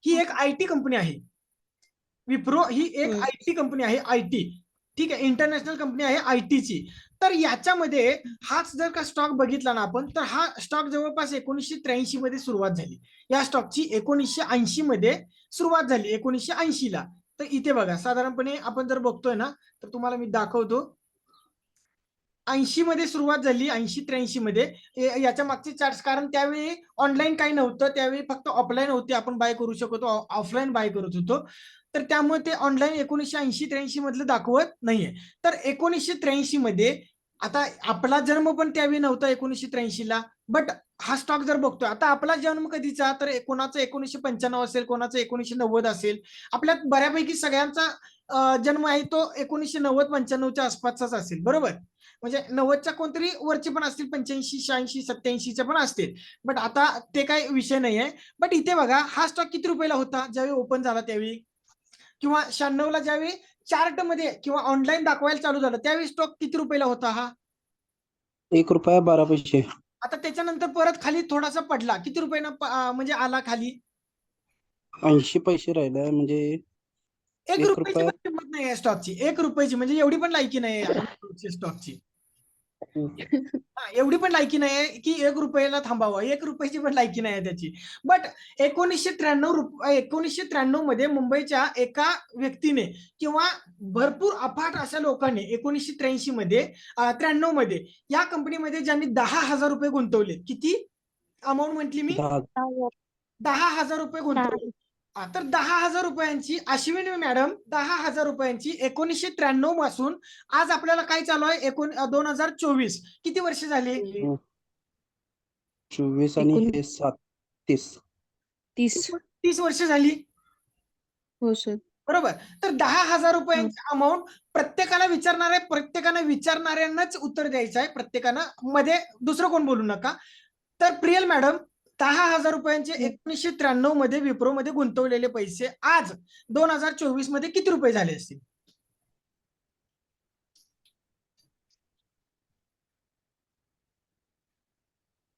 ही एक आयटी कंपनी आहे, विप्रो ही एक आयटी कंपनी आहे, आयटी, ठीक आहे, इंटरनॅशनल कंपनी आहे आयटीची. तर याच्यामध्ये हाच जर का स्टॉक बघितला ना आपण, तर हा स्टॉक जवळपास 1983 मध्ये सुरुवात झाली, या स्टॉकची 1980 मध्ये सुरुवात झाली, 1980 ला. तर इथे बघा साधारणपणे आपण जर बघतोय ना, तर तुम्हाला मी दाखवतो, 80 मध्ये सुरुवात झाली, 80-83 मध्ये. याच्या मागचे चार्ट्स, कारण त्यावेळी ऑनलाईन काही नव्हतं, त्यावेळी फक्त ऑफलाईन होते, आपण बाय करू शकतो, ऑफलाईन बाय करत होतो, तर त्यामुळे ते ऑनलाईन 1980-83 मधलं दाखवत नाहीये. तर 1983 मध्ये, आता आपला जन्म पण त्यावेळी नव्हता 1983 ला, बट हा स्टॉक जर बघतोय, आता आपला जन्म कधीचा, तर कोणाचा 1995 असेल, कोणाचा 1990 असेल, आपल्यात बऱ्यापैकी सगळ्यांचा जन्म आहे तो 1990-95च्या आसपासचाच असेल, बरोबर. म्हणजे 90च्या कोणतरी वरचे पण असतील, 85, 86, 87च्या पण असतील, बट आता ते काही विषय नाही आहे. बट इथे बघा हा स्टॉक किती रुपयाला होता ज्यावेळी ओपन झाला त्यावेळी, किंवा 96ला ज्यावेळी चार्ट मध्ये किंवा ऑनलाईन दाखवायला चालू झालं त्यावेळी स्टॉक किती रुपयाला होता, हा
₹1.12.
आता त्याच्यानंतर परत खाली थोडासा पडला, किती रुपयानं म्हणजे आला खाली,
80 पैसे राहिला, म्हणजे
1 रुपयाची
रुपया.
पण किंमत नाही आहे स्टॉकची, 1 रुपयाची, म्हणजे एवढी पण लायकी नाही आहे स्टॉकची, एवढी पण लायकी नाही आहे की 1 रुपयाला थांबावं, 1 रुपयाची पण लायकी नाही आहे त्याची. बट 1993 मध्ये मुंबईच्या एका व्यक्तीने किंवा भरपूर अफाट अशा लोकांनी 1983 मध्ये 93 मध्ये या कंपनीमध्ये ज्यांनी 10,000 रुपये गुंतवले, किती अमाऊंट म्हटली मी, 10,000 रुपये गुंतवले, तर 10,000 रुपयांची अश्विनी मॅडम 10,000 रुपयांची 1993 पासून आज आपल्याला काय चालू आहे 2024 किती वर्ष झाली?
24 आणि हे 37.
30.
30 वर्ष झाली.
हो सर.
बरोबर. तर 10,000 रुपयांची अमाऊंट प्रत्येकाला विचारणाऱ्यांनाच उत्तर द्यायचं आहे. प्रत्येकानं मध्ये दुसरं कोण बोलू नका. तर प्रियल मॅडम 10,000 रुपयांचे 1993 मध्ये विप्रो मध्ये गुंतवलेले पैसे आज 2024 मध्ये किती रुपये झाले असतील?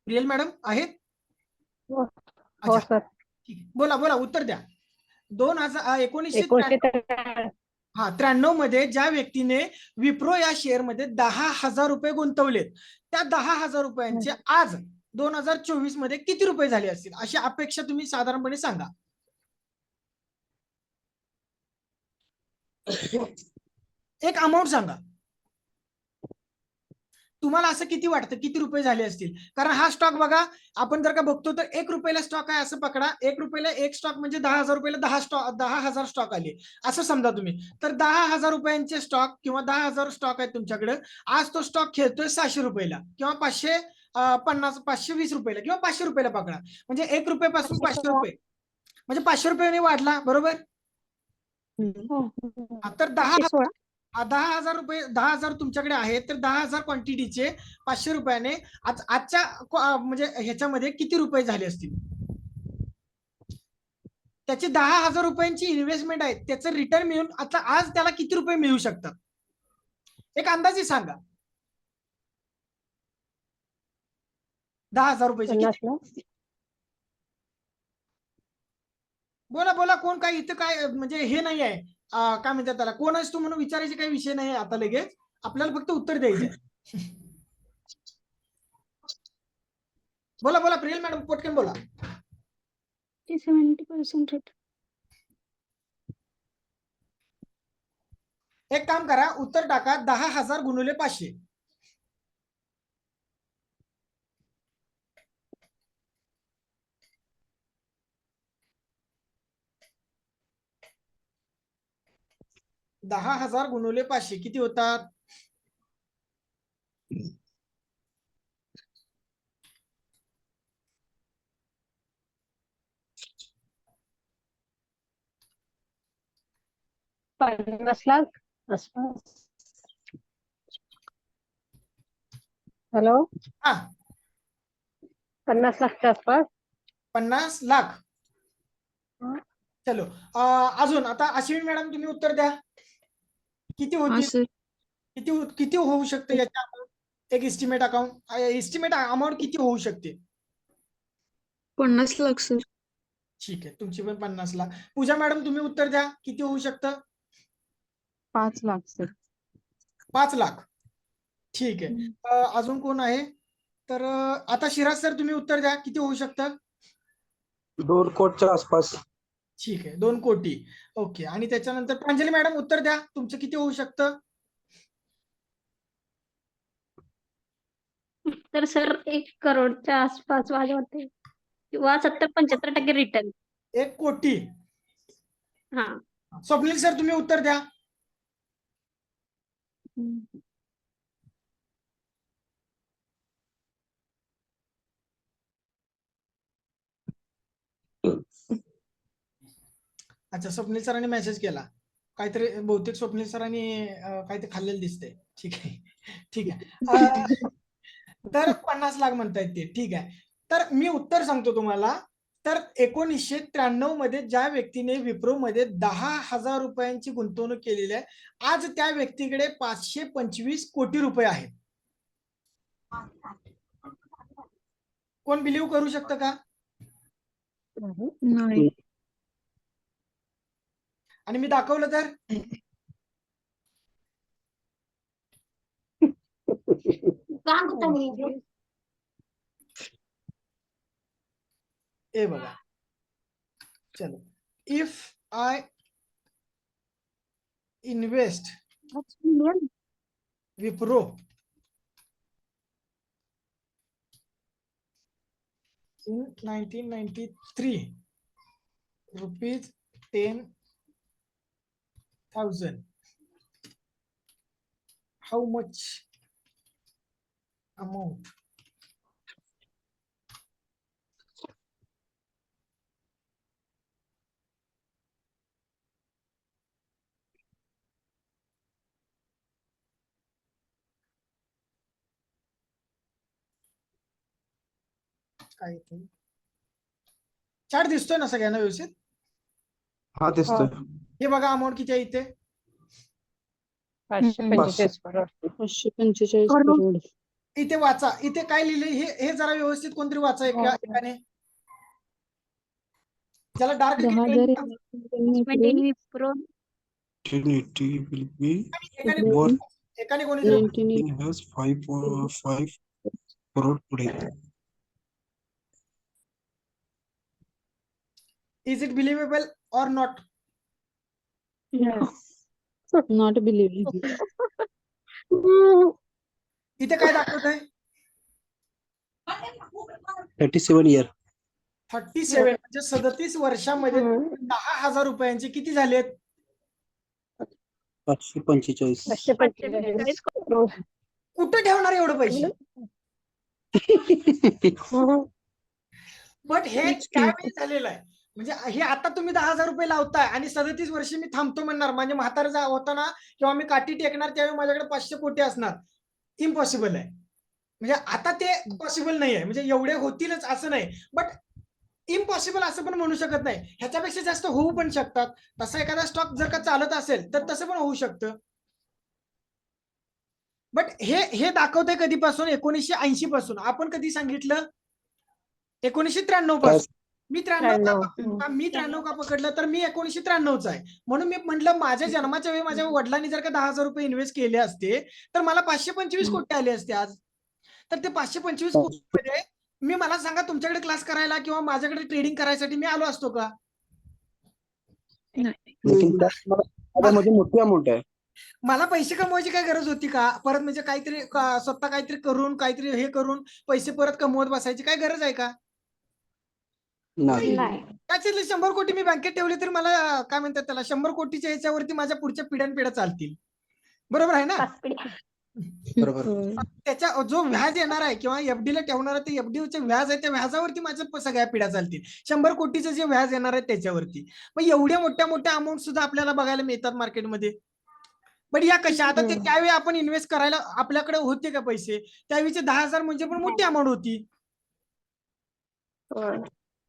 प्रियल मॅडम आहेत?
हो
अच्छा,
सर.
ठीक आहे. बोला बोला उत्तर द्या. 1993
1993
मध्ये ज्या व्यक्तीने विप्रो या शेअर मध्ये 10,000 रुपये गुंतवलेत त्या 10,000 रुपयांचे आज 2024 मध्ये किती रुपये झाले असतील अशी अपेक्षा तुम्ही साधारणपणे सांगा. एक अमाऊंट सांगा. तुम्हाला असं किती वाटतं किती रुपये झाले असतील? कारण हा स्टॉक बघा आपण जर का बघतो तर 1 रुपयाला स्टॉक आहे असं पकडा. 1 रुपयाला एक स्टॉक म्हणजे 10,000 रुपयाला 10,000 स्टॉक आले असं समजा तुम्ही. तर 10,000 रुपयांचे स्टॉक किंवा 10,000 स्टॉक आहेत तुमच्याकडे. आज तो स्टॉक खेळतोय 600 रुपयाला किंवा 520 रुपयाला किंवा 500 रुपयाला पकडा. म्हणजे 1 रुपयापासून 500 रुपये म्हणजे 500 रुपयाने वाढला. बरोबर. तर 10,000 रुपये 10,000 तुमच्याकडे आहेत तर 10,000 क्वांटिटीचे 500 रुपयाने आजच्या म्हणजे ह्याच्यामध्ये किती रुपये झाले असतील? त्याची 10,000 रुपयांची इन्व्हेस्टमेंट आहे त्याचं रिटर्न मिळून आता आज त्याला किती रुपये मिळू शकतात एक अंदाजे सांगा. 10,000 रुपयाचे बोला बोला. कोण काय इथं काय म्हणजे हे नाही आहे काय म्हणतात त्याला कोण असतो म्हणून विचारायचे काही विषय नाही आता लगेच आपल्याला फक्त उत्तर द्यायचंय. बोला बोला प्रियल मॅडम पटकन बोला.
70%
एक काम करा उत्तर टाका 10,000 गुणिले 500. दहा हजार गुणिले 500 किती होतात?
$50 लाख आसपास. हॅलो.
हा
50 लाखच्या आसपास.
50 लाख. चलो अजून आता अश्विनी मॅडम तुम्ही उत्तर द्या. किती होती किती होऊ शकते याच्या एक एस्टिमेट अमाऊंट किती होऊ शकते?
50 लाख सर.
ठीक आहे तुमची पण 50 लाख. पूजा मॅडम तुम्ही उत्तर द्या किती होऊ शकतं?
5 लाख सर.
5 लाख. ठीक आहे. अजून कोण आहे? तर आता शिराज सर तुम्ही उत्तर द्या किती होऊ शकतं?
2 कोटीच्या आसपास.
ठीक आहे 2 कोटी. ओके. आणि त्याच्यानंतर प्रांजली मॅडम उत्तर द्या तुमचं किती होऊ शकतं?
तर सर 1 करोडच्या आसपास माझ्या मते किंवा 70-75% रिटर्न.
1 कोटी.
हा.
स्वप्नील सर तुम्ही उत्तर द्या. अच्छा स्वप्नील सरांनी मेसेज केला काहीतरी बहुतेक स्वप्नील सरांनी काहीतरी खाल्लेलं दिसतंय. ठीक आहे ठीक आहे. तर 50 लाख म्हणतायत ते. ठीक आहे. तर मी उत्तर सांगतो तुम्हाला. तर 1993 मध्ये ज्या व्यक्तीने विप्रो मध्ये 10,000 रुपयांची गुंतवणूक केलेली आहे आज त्या व्यक्तीकडे 525 कोटी रुपये आहेत. कोण बिलीव्ह करू शकतं का?
नाही.
आणि मी दाखवलं तर हे बघा. चलो if I invest Wipro in 1993 ₹10,000. How much amount? काय चार्ट दिसतोय ना सगळ्यांना व्यवस्थित?
हा दिसतोय.
हे बघा अमाऊंट किती आहे इथे?
545 करोड.
545
करोड.
करोड.
इथे वाचा, इथे काय लिहिलंय हे जरा व्यवस्थित कोणतरी वाचा एकाने. ज्याला dark
10,000
Investment in Wipro.
Opportunity will be
एकाने कोणी
19
has 5 crore today.
Is it believable or not?
Not believing.
इथे काय दाखवत आहे?
37 year.
37 म्हणजे 37 वर्षामध्ये 10,000 रुपयांचे किती झालेत?
545.
545 करोड.
कुठे ठेवणार एवढे पैसे? बट हे त्यावेळी झालेलं आहे. म्हणजे हे आता तुम्ही 10,000 रुपये लावताय आणि 37 वर्ष मी थांबतो म्हणणार, म्हणजे म्हातारा होताना किंवा मी काठी टेकणार त्यावेळी माझ्याकडे 500 कोटी असणार. इम्पॉसिबल आहे. म्हणजे आता ते पॉसिबल नाही आहे. म्हणजे एवढे होतीलच असं नाही, बट इम्पॉसिबल असं पण म्हणू शकत नाही. ह्याच्यापेक्षा जास्त होऊ पण शकतात. तसा एखादा स्टॉक जर का चालत असेल तर तसं पण होऊ शकतं. बट हे दाखवतंय कधीपासून? 1980 पासून. आपण कधी सांगितलं? 1993 पासून. मी 93 का पकडलं तर मी 1993चा आहे. म्हणून मी म्हटलं माझ्या जन्माच्या वेळी माझ्या वडिलांनी जर का 10,000 रुपये इन्व्हेस्ट केले असते तर मला 525 कोटी आले असते आज. तर ते 525 कोटीमध्ये मला सांगा तुमच्याकडे क्लास करायला किंवा माझ्याकडे ट्रेडिंग करायसाठी मी आलो असतो का?
लेकिन त्यामध्ये मोठी अमाऊंट आहे.
मला पैसे कमवायची काय गरज होती का? परत म्हणजे काहीतरी स्वतः काहीतरी करून काहीतरी हे करून पैसे परत कमवत बसायची काय गरज आहे का?
नाही.
त्याच्यातले 100 कोटी मी बँकेत ठेवले तर मला काय म्हणतात त्याला 100 कोटीच्या ह्याच्यावरती माझ्या पुढच्या पिढ्यानपिढ्या चालतील. बरोबर आहे ना?
बरोबर.
त्याच्या जो व्याज येणार आहे किंवा एफडी ला ठेवणार आहे ते एफडीचे व्याज आहे त्या व्याजावरती माझ्या सगळ्या पिढ्या चालतील. 100 कोटीचं जे व्याज येणार आहे त्याच्यावरती. मग एवढ्या मोठ्या अमाऊंट सुद्धा आपल्याला बघायला मिळतात मार्केटमध्ये. पण या कशा? आता ते त्यावेळी आपण इन्व्हेस्ट करायला आपल्याकडे होते का पैसे? त्यावेळीचे 10,000 म्हणजे पण मोठी अमाऊंट होती.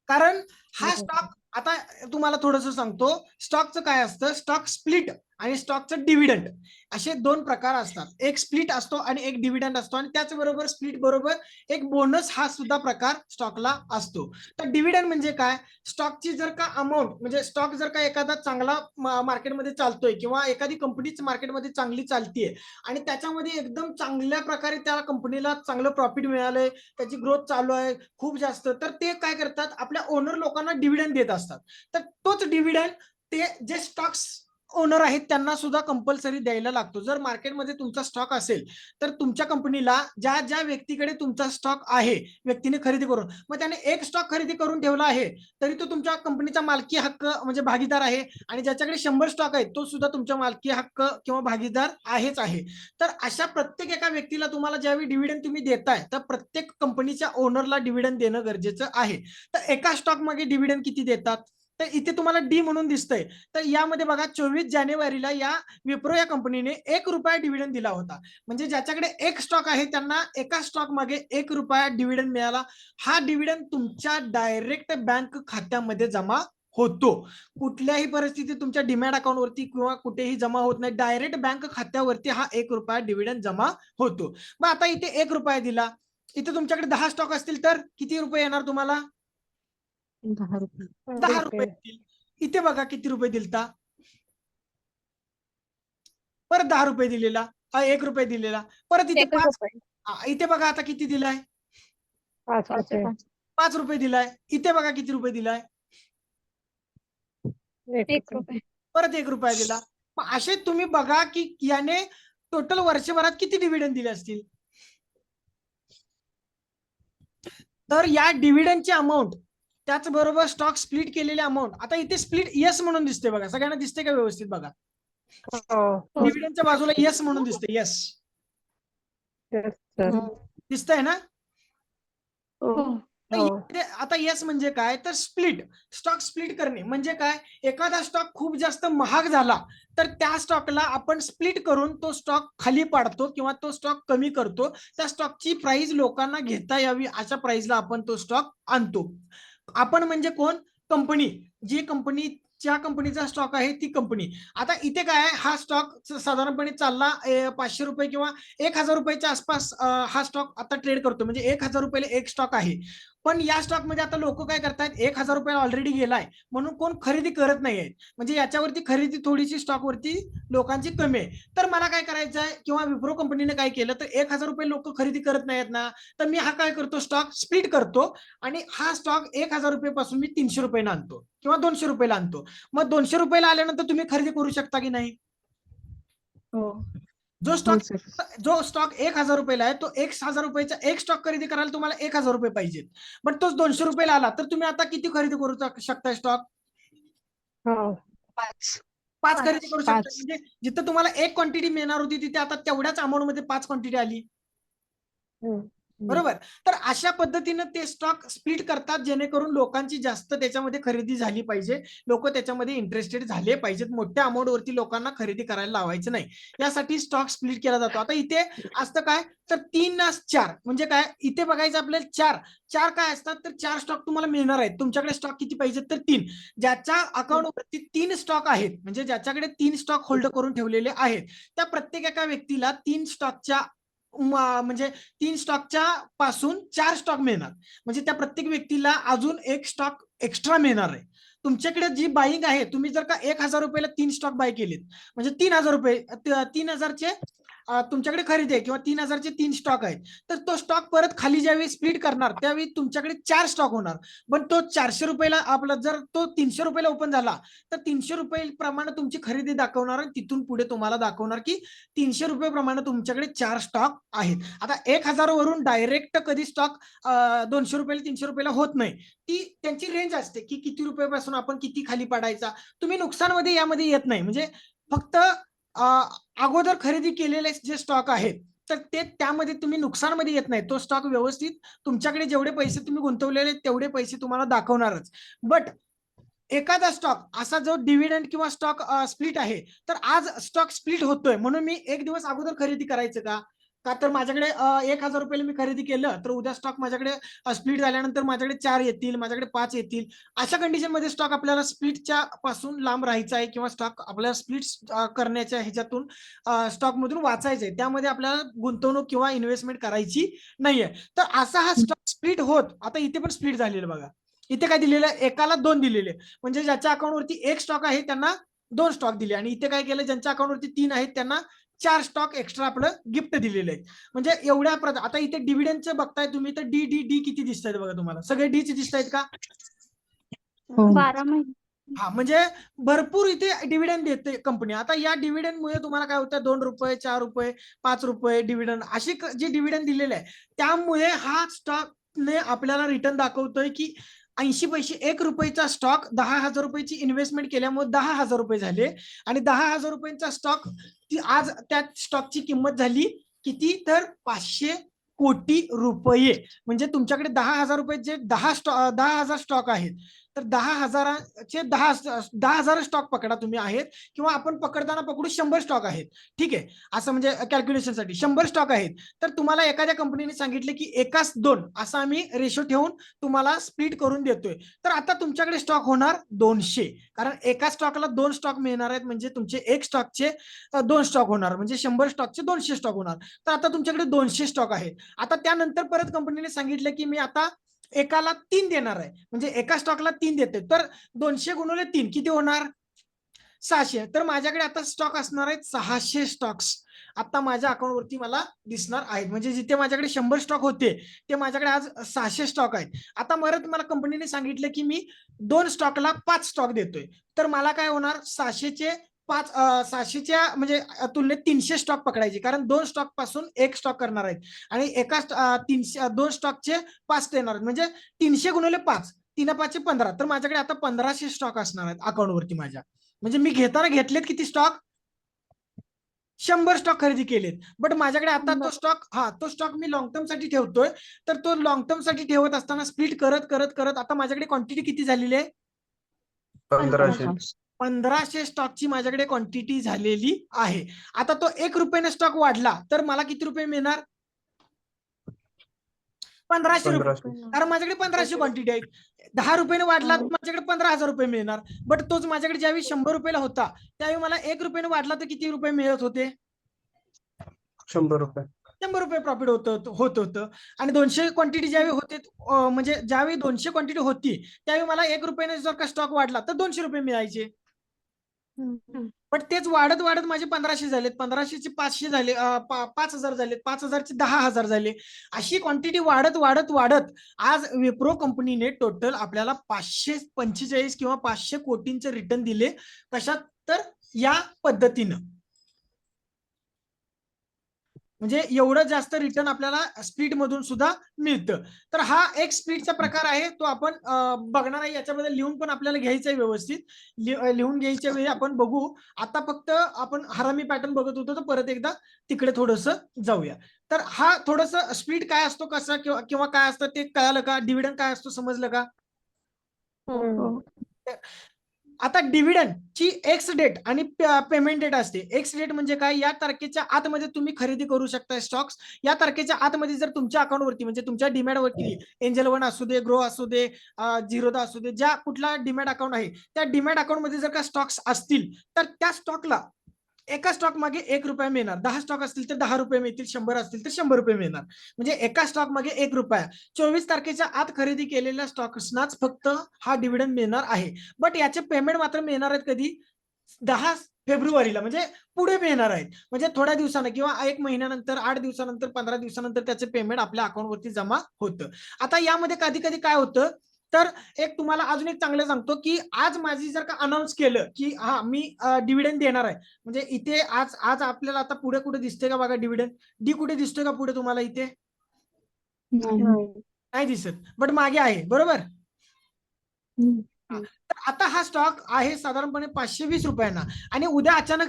कारण हा स्टॉक, आता तुम्हाला थोडंसं सांगतो, स्टॉकचं काय असतं, स्टॉक स्प्लिट आणि स्टॉकचं डिव्हिडंड असे 2 प्रकार असतात. एक स्प्लिट असतो आणि एक डिव्हिडंड असतो आणि त्याचबरोबर स्प्लिट बरोबर एक बोनस हा सुद्धा प्रकार स्टॉकला असतो. तर डिव्हिडंड म्हणजे काय? स्टॉकची जर का अमाऊंट, म्हणजे स्टॉक जर का एखादा चांगला मार्केटमध्ये चालतोय किंवा एखादी कंपनीच मार्केटमध्ये चांगली चालतीये आणि त्याच्यामध्ये एकदम चांगल्या प्रकारे त्या कंपनीला चांगलं प्रॉफिट मिळालंय, त्याची ग्रोथ चालू आहे खूप जास्त, तर ते काय करतात, आपल्या ओनर लोकांना डिव्हिडंड देत असतात. तर तोच डिव्हिडंड ते जे स्टॉक्स ओनर आहेत त्यांना सुद्धा कंपल्सरी द्यायला लागतो. जर मार्केटमध्ये तुमचा स्टॉक असेल तर तुमच्या कंपनीला ज्या व्यक्तीकडे तुमचा स्टॉक आहे, व्यक्तीने खरेदी करून, मग त्याने एक स्टॉक खरेदी करून ठेवला आहे तरी तो तुमच्या कंपनीचा मालकी हक्क म्हणजे भागीदार आहे आणि ज्याच्याकडे 100 स्टॉक आहेत तो सुद्धा तुमच्या मालकी हक्क किंवा भागीदार आहेच आहे. तर अशा प्रत्येक एका व्यक्तीला तुम्हाला ज्यावेळी डिव्हिडंड तुम्ही देताय तर प्रत्येक कंपनीच्या ओनरला डिव्हिडंड देणं गरजेचं आहे. तर एका स्टॉक मागे डिव्हिडंड किती देतात? तर इथे तुम्हाला डी म्हणून दिसतंय. तर यामध्ये बघा 24 जानेवारीला या विप्रो या कंपनीने ₹1 डिव्हिडंड दिला होता. म्हणजे ज्याच्याकडे एक स्टॉक आहे त्यांना एका स्टॉक मागे ₹1 डिव्हिडंड मिळाला. हा डिव्हिडंड तुमच्या डायरेक्ट बँक खात्यामध्ये जमा होतो. कुठल्याही परिस्थितीत तुमच्या डिमॅट अकाउंटवरती किंवा कुठेही जमा होत नाही. डायरेक्ट बँक खात्यावरती हा ₹1 डिव्हिडंड जमा होतो. मग आता इथे ₹1 दिला, इथे तुमच्याकडे 10 स्टॉक असतील तर किती रुपये येणार तुम्हाला?
10 रुपये.
10 रुपये येतील. इथे बघा किती रुपये दिलता, परत 10 रुपये दिलेला, ₹1 दिलेला, परत इथे 5, इथे बघा आता किती दिलाय, 5 रुपये दिलाय. इथे बघा किती रुपये दिलाय,
₹1.
परत ₹1 दिला. मग असे तुम्ही बघा की याने टोटल वर्षभरात किती डिव्हिडंड दिले असतील. तर या डिव्हिडंडची अमाऊंट त्याचबरोबर स्टॉक स्प्लिट केलेले अमाऊंट. आता इथे स्प्लिट यस म्हणून दिसते बघा, सगळ्यांना दिसते का व्यवस्थित बघा?
हो.
डिव्हिडंडच्या बाजूला यस म्हणून दिसते, यस
Yes, sir.
दिसतंय ना?
हो.
तर
हो.
इथे आता यस म्हणजे काय, तर स्प्लिट, स्टॉक स्प्लिट करणे म्हणजे काय, एखादा स्टॉक खूप जास्त महाग झाला तर त्या स्टॉकला आपण स्प्लिट करून तो स्टॉक खाली पाडतो किंवा तो स्टॉक कमी करतो. त्या स्टॉकची प्राइस लोकांना घेता यावी अशा प्राइसला आपण तो स्टॉक आणतो. आपण म्हणजे कोण, कंपनी, जी कंपनी, ज्या कंपनीचा स्टॉक आहे ती कंपनी. आता इथे काय आहे, हा स्टॉक साधारणपणे चालला 500 रुपये किंवा 1000 रुपयाच्या आसपास हा स्टॉक आता ट्रेड करतो, म्हणजे 1000 रुपयाला एक स्टॉक आहे. पण या स्टॉक मध्ये आता लोक काय करतात, 1000 रुपये ऑलरेडी गेलाय म्हणून कोण खरेदी करत नाहीये, म्हणजे याच्यावरती खरेदी थोडीशी स्टॉक वरती लोकांची कमी आहे. तर मला काय करायचं आहे, किंवा विप्रो कंपनीने काय केलं, तर 1000 रुपये लोक खरेदी करत नाहीत ना, तर मी हा काय करतो, स्टॉक स्प्लिट करतो आणि हा स्टॉक 1000 रुपये पासून मी 300 रुपयाला आणतो किंवा 200 रुपयाला आणतो. मग 200 रुपयाला आल्यानंतर तुम्ही खरेदी करू शकता की नाही?
हो
जो
हो
स्टॉक
सर.
जो स्टॉक 1000 रुपयाला आहे, तो 1000 रुपयाचा एक स्टॉक खरेदी करायला तुम्हाला 1000 रुपये पाहिजेत, पण तोच 200 रुपयाला आला तर तुम्ही आता किती खरेदी करू शकता स्टॉक?
हो.
5 खरेदी करू शकता.
5.
म्हणजे जिथं तुम्हाला एक क्वांटिटी मिळणार होती तिथे आता तेवढ्याच अमाऊंट मध्ये 5 क्वांटिटी आली, बरोबर? तर अशा पद्धतीने ते स्टॉक स्प्लिट करतात, जेणेकरून लोकांची जास्त त्याच्यामध्ये खरेदी झाली पाहिजे, लोक त्याच्यामध्ये इंटरेस्टेड झाले पाहिजेत, मोठ्या अमाऊंट वरती लोकांना खरेदी करायला लावायचं नाही, यासाठी स्टॉक स्प्लिट केला जातो. आता इथे असतं काय, तर 3-4 म्हणजे काय, इथे बघायचं आपल्याला 4 काय असतात, तर 4 स्टॉक तुम्हाला मिळणार आहेत. तुमच्याकडे स्टॉक किती पाहिजेत, तर 3. ज्याच्या अकाउंट वरती 3 स्टॉक आहेत, म्हणजे ज्याच्याकडे 3 स्टॉक होल्ड करून ठेवलेले आहेत, त्या प्रत्येक एका व्यक्तीला 3 स्टॉकच्या म्हणजे 3 स्टॉकच्या पासून 4 स्टॉक मिळणार, म्हणजे त्या प्रत्येक व्यक्तीला अजून एक स्टॉक एक्स्ट्रा मिळणार आहे. तुमच्याकडे जी बाईंग आहे, तुम्ही जर का 1000 रुपयाला 3 स्टॉक बाय केलेत, म्हणजे 3000 रुपये, 3000चे तुमच्याकडे खरेदी आहे किंवा 3000चे 3 स्टॉक आहेत, तर तो स्टॉक परत खाली ज्यावेळी स्प्लिट करणार त्यावेळी तुमच्याकडे 4 स्टॉक होणार. पण तो 400 रुपयाला आपला जर तो 300 रुपयाला ओपन झाला तर 300 रुपये प्रमाणे तुमची खरेदी दाखवणार आणि तिथून पुढे तुम्हाला दाखवणार की 300 रुपये प्रमाणे तुमच्याकडे 4 स्टॉक आहेत. आता 1000 वरून डायरेक्ट कधी स्टॉक 200 रुपयाला 300 रुपयाला होत नाही, ती त्यांची रेंज असते की किती रुपयापासून आपण किती खाली पाडायचा. तुम्ही नुकसानमध्ये यामध्ये येत नाही, म्हणजे फक्त अगोदर खरेदी केलेले जे स्टॉक आहेत तर ते त्यामध्ये तुम्ही नुकसानमध्ये येत नाही, तो स्टॉक व्यवस्थित तुमच्याकडे जेवढे पैसे तुम्ही गुंतवलेले तेवढे पैसे तुम्हाला दाखवणारच. बट एखादा स्टॉक असा जो डिव्हिडंड किंवा स्टॉक स्प्लिट आहे, तर आज स्टॉक स्प्लिट होतोय म्हणून मी एक दिवस अगोदर खरेदी करायचं का? तर माझ्याकडे 1000 रुपयाला मी खरेदी केलं तर उद्या स्टॉक माझ्याकडे स्प्लिट झाल्यानंतर माझ्याकडे 4 येतील, माझ्याकडे 5 येतील. अशा कंडिशन मध्ये स्टॉक आपल्याला स्प्लिटच्या पासून लांब राहायचा आहे किंवा स्टॉक आपल्याला स्प्लिट करण्याच्या ह्याच्यातून स्टॉक मधून वाचायचंय, त्यामध्ये आपल्याला गुंतवणूक किंवा इन्व्हेस्टमेंट करायची नाहीये. तर असा हा स्टॉक स्प्लिट होत, आता इथे पण स्प्लिट झालेलं बघा, इथे काय दिलेलं आहे, एकाला 2 दिलेले, म्हणजे ज्याच्या अकाउंटवरती 1 स्टॉक आहे त्यांना 2 स्टॉक दिले, आणि इथे काय केलं, ज्यांच्या अकाउंटवरती 3 आहेत त्यांना 4 स्टॉक एक्स्ट्रा आपलं गिफ्ट दिलेले आहे. म्हणजे एवढ्या आता इथे डिव्हिडंडचं बघताय तुम्ही तर डी डी डी किती दिसत आहेत बघा, तुम्हाला सगळे डीचे दिसत आहेत का?
हो
12 महिने.
हा, म्हणजे भरपूर इथे डिव्हिडंड देते कंपनी. आता या डिव्हिडंड मुळे तुम्हाला काय होतं, 2 रुपये, 4 रुपये, 5 रुपये डिव्हिडंड, अशी जी डिव्हिडंड दिलेले आहे त्यामुळे हा स्टॉकने आपल्याला रिटर्न दाखवतोय की 80 पैसे 1 रुपयाचा स्टॉक 10,000 रुपयाची इन्व्हेस्टमेंट केल्यामुळे 10,000 रुपये झाले, आणि 10,000 रुपयांचा स्टॉक आज त्या स्टॉकची किंमत झाली किती, तर 500 कोटी रुपये. म्हणजे तुमच्याकडे 10,000 रुपयाचे 10,000 स्टॉक आहेत, तर 10,000चे 10,000 स्टॉक पकडा तुम्ही आहेत, किंवा आपण पकडताना पकडू 100 स्टॉक आहेत, ठीक आहे, असं म्हणजे कॅल्क्युलेशनसाठी 100 स्टॉक आहेत, तर तुम्हाला एखाद्या कंपनीने सांगितले की 1:2 असा आम्ही रेशो ठेवून तुम्हाला स्प्लिट करून देतोय, तर आता तुमच्याकडे स्टॉक होणार 200, कारण एका स्टॉकला 2 स्टॉक मिळणार आहेत, म्हणजे तुमचे 1 स्टॉकचे 2 स्टॉक होणार, म्हणजे 100 स्टॉकचे 200 स्टॉक होणार. तर आता तुमच्याकडे 200 स्टॉक आहेत. आता त्यानंतर परत कंपनीने सांगितलं की मी आता एकाला 3 देणार आहे, म्हणजे एका स्टॉकला 3 देते, तर 200 गुणिले 3 किती होणार, 600. तर माझ्याकडे आता स्टॉक असणार आहेत 600 स्टॉक्स आता माझ्या अकाउंटवरती मला दिसणार आहेत, म्हणजे जिथे माझ्याकडे 100 स्टॉक होते ते माझ्याकडे आज 600 स्टॉक आहेत. आता परत मला कंपनीने सांगितलं की मी 2 स्टॉकला 5 स्टॉक देतोय, तर मला काय होणार, 600च्या म्हणजे तुलनेत 300 स्टॉक पकडायचे, कारण 2 स्टॉक पासून 1 स्टॉक करणार आहेत, आणि एका 2 स्टॉकचे 5 देणार, म्हणजे 300 गुणिले 5 3 5 15, तर माझ्याकडे आता 1500 स्टॉक असणार आहेत अकाउंटवरती माझ्या. म्हणजे मी घेताना घेतलेत किती स्टॉक? 100 स्टॉक खरेदी केलेत. बट माझ्याकडे आता तो स्टॉक मी लॉंग टर्म साठी ठेवतोय. तर तो लॉंग टर्म साठी ठेवत असताना स्प्लिट करत करत करत आता माझ्याकडे क्वांटिटी किती झालेली आहे?
1500.
1500 स्टॉकची माझ्याकडे क्वांटिटी झालेली आहे. आता तो 1 रुपयाने स्टॉक वाढला तर मला किती रुपये मिळणार? 1500 रुपये.
1500.
कारण माझ्याकडे 1500 क्वांटिटी आहेत. 10 रुपयाने वाढला तर माझ्याकडे 15,000 रुपये मिळणार. बट तोच माझ्याकडे ज्यावेळी 100 रुपयाला होता त्यावेळी मला 1 रुपयाने वाढला तर किती रुपये मिळत होते?
100 रुपये.
100 रुपये प्रॉफिट होत होतं. आणि 200 क्वांटिटी ज्यावेळी होते म्हणजे ज्यावेळी 200 क्वांटिटी होती त्यावेळी मला 1 रुपयाने जर का स्टॉक वाढला तर 200 रुपये मिळायचे. पण तेच वाढत वाढत माझे 1500 झालेत, 1500चे 500 झाले, 5000 झालेत, 5000चे 10,000 झाले. अशी क्वांटिटी वाढत वाढत वाढत आज विप्रो कंपनीने टोटल आपल्याला 545 किंवा 500 कोटींचे रिटर्न दिले. कशात? तर या पद्धतीनं. म्हणजे एवढं जास्त रिटर्न आपल्याला स्प्लिट मधून सुद्धा मिळतं. तर हा एक स्प्लिटचा प्रकार आहे, तो आपण बघणार आहे. याच्याबद्दल लिहून पण आपल्याला घ्यायचं आहे व्यवस्थित. लिहून घ्यायच्या वेळी आपण बघू. आता फक्त आपण हरामी पॅटर्न बघत होतो, तर परत एकदा तिकडे थोडस जाऊया. तर हा थोडस स्प्लिट काय असतो, कसं किंवा काय असतं ते कळालं का? डिव्हिडंड काय असतो समजलं का? आता डिव्हिडंडची एक्स डेट आणि पेमेंट डेट असते. एक्स डेट म्हणजे काय? या तारखेच्या आतमध्ये तुम्ही खरेदी करू शकता स्टॉक्स. या तारखेच्या आतमध्ये जर तुमच्या अकाउंटवरती म्हणजे तुमच्या डीमॅट वरती एंजल वन असू दे, ग्रो असू दे, झिरोदा असू दे, ज्या कुठला डीमॅट अकाउंट आहे त्या डीमॅट अकाउंट मध्ये जर का स्टॉक्स असतील तर त्या स्टॉकला एका स्टॉक मागे 1 रुपया मिळणार. 10 स्टॉक असतील तर 10 रुपये मिळतील, 100 असतील तर 100 रुपये मिळणार. म्हणजे एका स्टॉक मागे 1 रुपया. 24 तारखेच्या आत खरेदी केलेल्या स्टॉक्सनाच फक्त हा डिव्हिडंड मिळणार आहे. बट याचे पेमेंट मात्र मिळणार आहेत कधी? 10 फेब्रुवारीला, म्हणजे पुढे मिळणार आहेत. म्हणजे थोड्या दिवसानं किंवा 1 महिन्यानंतर, 8 दिवसानंतर, 15 दिवसानंतर त्याचे पेमेंट आपल्या अकाउंटवरती जमा होतं. आता यामध्ये कधी कधी काय होतं, तर एक तुम्हाला अजून एक चांगलं सांगतो की आज माझी जर का अनाऊन्स केलं की हा मी डिव्हिडंड देणार आहे, म्हणजे इथे आज आपल्याला आता पुढे कुठे दिसते का बघा डिव्हिडंड? डी कुठे दिसतोय का पुढे तुम्हाला? इथे नाही दिसत, बट मागे आहे, बरोबर? तर आता हा स्टॉक आहे साधारणपणे 520 रुपयांना आणि उद्या अचानक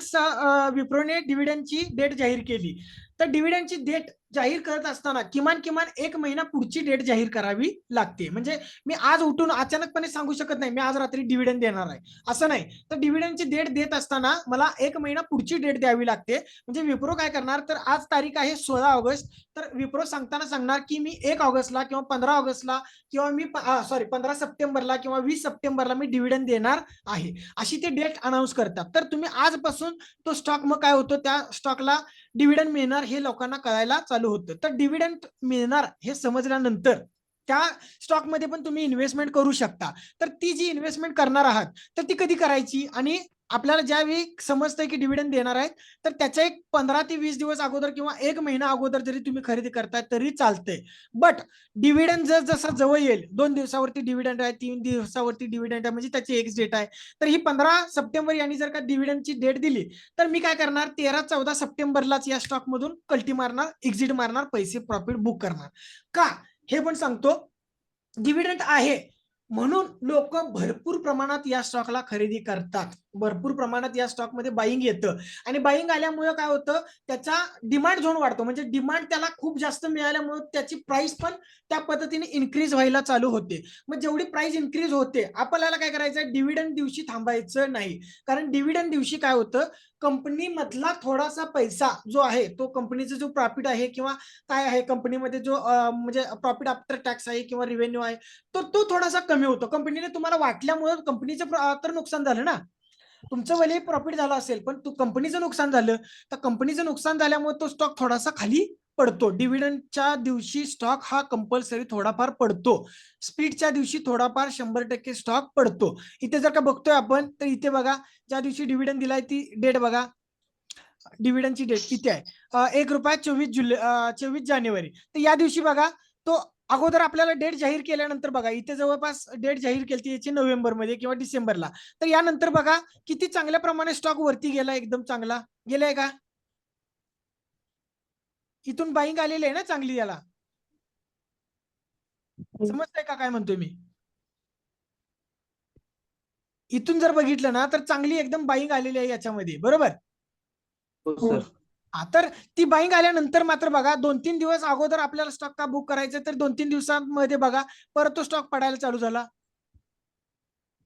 विप्रोने डिव्हिडंडची डेट जाहीर केली. तर डिव्हिडंडची डेट जाहीर करत असताना किमान 1 महिना पुढची डेट जाहीर करावी लागते. म्हणजे मी आज उठून अचानकपणे सांगू शकत नाही मी आज रात्री डिव्हिडंड देणार आहे, असं नाही. तर डिव्हिडंडची डेट देत असताना मला 1 महिना पुढची डेट द्यावी लागते. म्हणजे विप्रो काय करणार, तर आज तारीख आहे 16 ऑगस्ट, तर विप्रो सांगताना सांगणार की मी 1 ऑगस्टला किंवा 15 ऑगस्टला किंवा मी 15 सप्टेंबरला किंवा 20 सप्टेंबरला मी डिव्हिडंड देणार आहे, अशी ते डेट अनाऊन्स करतात. तर तुम्ही आजपासून तो स्टॉक मग काय होतो, त्या स्टॉकला डिव्हिडंड मिळणार हे लोकांना कळायला चालू होतं. तर डिव्हिडंड मिळणार हे समजल्यानंतर त्या स्टॉकमध्ये पण तुम्ही इन्व्हेस्टमेंट करू शकता. तर ती जी इन्व्हेस्टमेंट करणार आहात तर ती कधी करायची, आणि आपल्याला ज्यावेळी समजतंय की डिव्हिडंड देणार आहेत तर त्याच्या एक 15 ते 20 दिवस अगोदर किंवा 1 महिना अगोदर जरी तुम्ही खरेदी करताय तरी चालतंय. बट डिव्हिडंड जसा जवळ येईल, 2 दिवसावरती डिव्हिडंड आहे, 3 दिवसावरती डिव्हिडंड आहे, म्हणजे त्याची एक्स डेट आहे. तर ही 15 सप्टेंबर यांनी जर का डिव्हिडंडची डेट दिली तर मी काय करणार, 13-14 सप्टेंबरलाच या स्टॉक मधून कल्टी मारणार, एक्झिट मारणार, पैसे प्रॉफिट बुक करणार. का हे पण सांगतो. डिव्हिडंड आहे म्हणून लोक भरपूर प्रमाणात या स्टॉकला खरेदी करतात. भरपूर प्रमाणात या स्टॉकमध्ये बाईंग येतं आणि बाईंग आल्यामुळे काय होतं, त्याचा डिमांड झोन वाढतो. म्हणजे डिमांड त्याला खूप जास्त मिळाल्यामुळे त्याची प्राइस पण त्या पद्धतीने इन्क्रीज व्हायला चालू होते. मग जेवढी प्राइस इन्क्रीज होते आपल्याला काय करायचं, डिव्हिडंड दिवशी थांबायचं नाही. कारण डिव्हिडंड दिवशी काय होतं, कंपनी मधला थोडासा पैसा जो आहे, तो कंपनीचा जो प्रॉफिट आहे किंवा काय आहे कंपनीमध्ये जो म्हणजे प्रॉफिट आफ्टर टॅक्स आहे किंवा रिव्हेन्यू आहे, तो थोडासा कमी होतो. कंपनीने तुम्हाला वाटल्यामुळे कंपनीचं तर नुकसान झालं ना, तुमचं भले प्रॉफिट झालं असेल पण कंपनीचं नुकसान झालं. तर कंपनीचं नुकसान झाल्यामुळे तो स्टॉक थोडासा खाली पडतो. डिव्हिडंडच्या दिवशी स्टॉक हा कंपल्सरी थोडाफार पडतो. स्प्लिटच्या दिवशी थोडाफार 100% स्टॉक पडतो. इथे जर का बघतोय आपण तर इथे बघा, ज्या दिवशी डिव्हिडंड दिलाय ती डेट बघा, डिव्हिडंडची डेट किती आहे, 1 रुपया 24 जानेवारी. तर या दिवशी बघा, तो अगोदर आपल्याला डेट जाहीर केल्यानंतर बघा इथे जवळपास डेट जाहीर केली याची नोव्हेंबरमध्ये किंवा डिसेंबरला. तर यानंतर बघा किती चांगल्या प्रमाणे स्टॉक वरती गेला, एकदम चांगला गेलाय का, इथून बाईंग आलेली आहे ना चांगली. याला समजतंय का काय म्हणतोय मी? इथून जर बघितलं ना तर चांगली एकदम बाईंग आलेली आहे याच्यामध्ये, बरोबर.
हो सर.
तर ती बाईंग आल्यानंतर मात्र बघा 2-3 दिवस अगोदर आपल्याला स्टॉक का बुक करायचा, तर 2-3 दिवसांमध्ये बघा परत तो स्टॉक पडायला चालू झाला.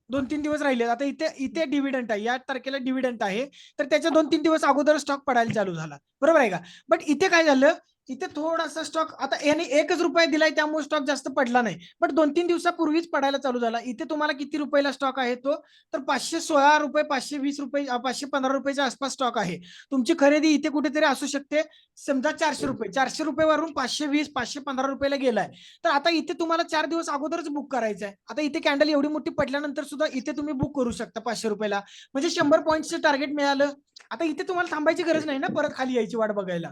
2-3 दिवस राहिले. आता इथे इथे डिव्हिडंट आहे, या तारखेला डिव्हिडंट आहे, तर त्याच्या 2-3 दिवस अगोदर स्टॉक पडायला चालू झाला, बरोबर आहे का. बट इथे काय झालं, इथे थोडासा स्टॉक, आता याने 1च रुपया दिलाय त्यामुळे स्टॉक जास्त पडला नाही, बट 2-3 दिवसापूर्वीच पडायला चालू झाला. इथे तुम्हाला किती रुपयाला स्टॉक आहे तो, तर 516 रुपये, 520 रुपये, 515 रुपयाच्या आसपास स्टॉक आहे. तुमची खरेदी इथे कुठेतरी असू शकते, समजा 400 रुपये, 400 रुपयेवरून 520, 515 रुपयाला गेलाय. तर आता इथे तुम्हाला 4 दिवस अगोदरच बुक करायचं आहे. आता इथे कॅन्डल एवढी मोठी पडल्यानंतर सुद्धा इथे तुम्ही बुक करू शकता 500 रुपयाला, म्हणजे 100 पॉईंटचं टार्गेट मिळालं. आता इथे तुम्हाला थांबायची गरज नाही ना परत खाली यायची वाट बघायला.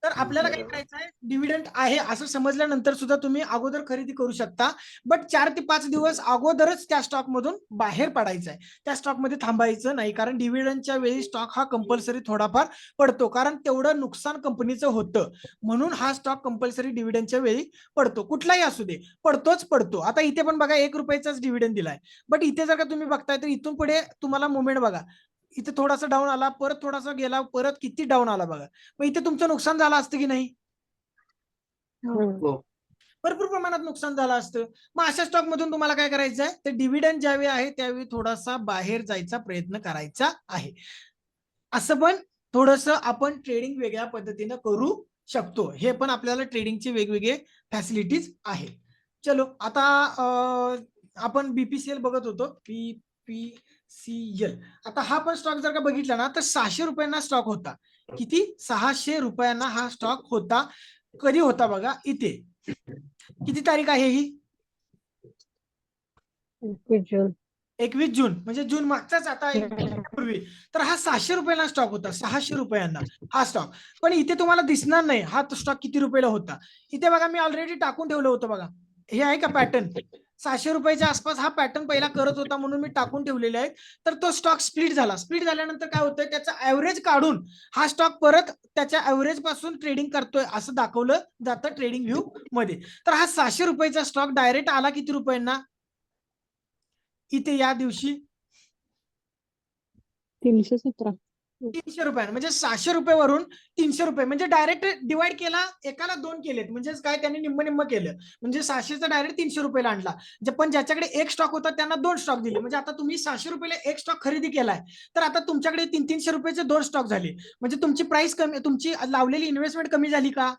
तर आपल्याला काय करायचं आहे, डिव्हिडंड आहे असं समजल्यानंतर सुद्धा तुम्ही अगोदर खरेदी करू शकता, बट 4 ते 5 दिवस अगोदरच त्या स्टॉक मधून बाहेर पडायचं आहे. त्या स्टॉक मध्ये थांबायचं नाही, कारण डिव्हिडंडच्या वेळी स्टॉक हा कंपल्सरी थोडाफार पडतो, कारण तेवढं नुकसान कंपनीचं होतं, म्हणून हा स्टॉक कंपल्सरी डिव्हिडंडच्या वेळी पडतो. कुठलाही असू दे, पडतो. आता इथे पण बघा 1 रुपयाचाच डिव्हिडंड दिलाय, बट इथे जर का तुम्ही बघताय तर इथून पुढे तुम्हाला मुवमेंट बघा, इथे थोडासा डाऊन आला, परत थोडासा गेला, परत किती डाऊन आला बघा. मग इथे तुमचं नुकसान झालं असतं की नाही,
हो.
भरपूर प्रमाणात नुकसान झालं असतं. मग अशा स्टॉक मधून तुम्हाला काय करायचं आहे, तर डिव्हिडंड ज्यावेळी आहे त्यावेळी थोडासा बाहेर जायचा प्रयत्न करायचा आहे. असं पण थोडस आपण ट्रेडिंग वेगळ्या पद्धतीनं करू शकतो. हे पण आपल्याला ट्रेडिंगचे वेगवेगळे फॅसिलिटीज आहे. चलो आता आपण बीपीसीएल बघत होतो, बीपीसीएल. आता हा पण स्टॉक जर का बघितला ना तर 600 रुपयांना स्टॉक होता. किती, 600 रुपयांना हा स्टॉक होता. कधी होता बघा इथे, किती तारीख आहे ही,
21 जून.
21 जून, म्हणजे जून मागचाच, आता 1 महिन्यापूर्वी. तर हा 600 रुपयाला स्टॉक होता, 600 रुपयांना हा स्टॉक. पण इथे तुम्हाला दिसणार नाही हा स्टॉक किती रुपयाला होता. इथे बघा मी ऑलरेडी टाकून ठेवलं होतं बघा, हे आहे का पॅटर्न, 600 रुपयाच्या आसपास हा पॅटर्न पहिला करत होता म्हणून मी टाकून ठेवलेले आहेत. तर तो स्टॉक स्प्लिट झाला, स्प्लिट झाल्यानंतर काय होतंय, त्याचा ऍव्हरेज काढून हा स्टॉक परत त्याच्या ऍव्हरेज पासून ट्रेडिंग करतोय असं दाखवलं जातं ट्रेडिंग व्ह्यू मध्ये. तर हा 600 रुपयाचा स्टॉक डायरेक्ट आला किती रुपयांना, इथे या दिवशी
317.
300 रुपयांना, म्हणजे 600 रुपयावरून 300 रुपये, म्हणजे डायरेक्ट डिवाइड केला, एकाला 2 केलेत, म्हणजे काय त्यांनी निम्म केलं, म्हणजे 600चा डायरेक्ट 300 रुपयाला आणला. पण ज्याच्याकडे एक स्टॉक होता त्यांना 2 स्टॉक दिले, म्हणजे आता तुम्ही 600 रुपयाला एक स्टॉक खरेदी केलाय, तर आता तुमच्याकडे 300 रुपयाचे 2 स्टॉक झाले, म्हणजे तुमची प्राइस कमी, तुमची लावलेली इन्व्हेस्टमेंट कमी झाली का,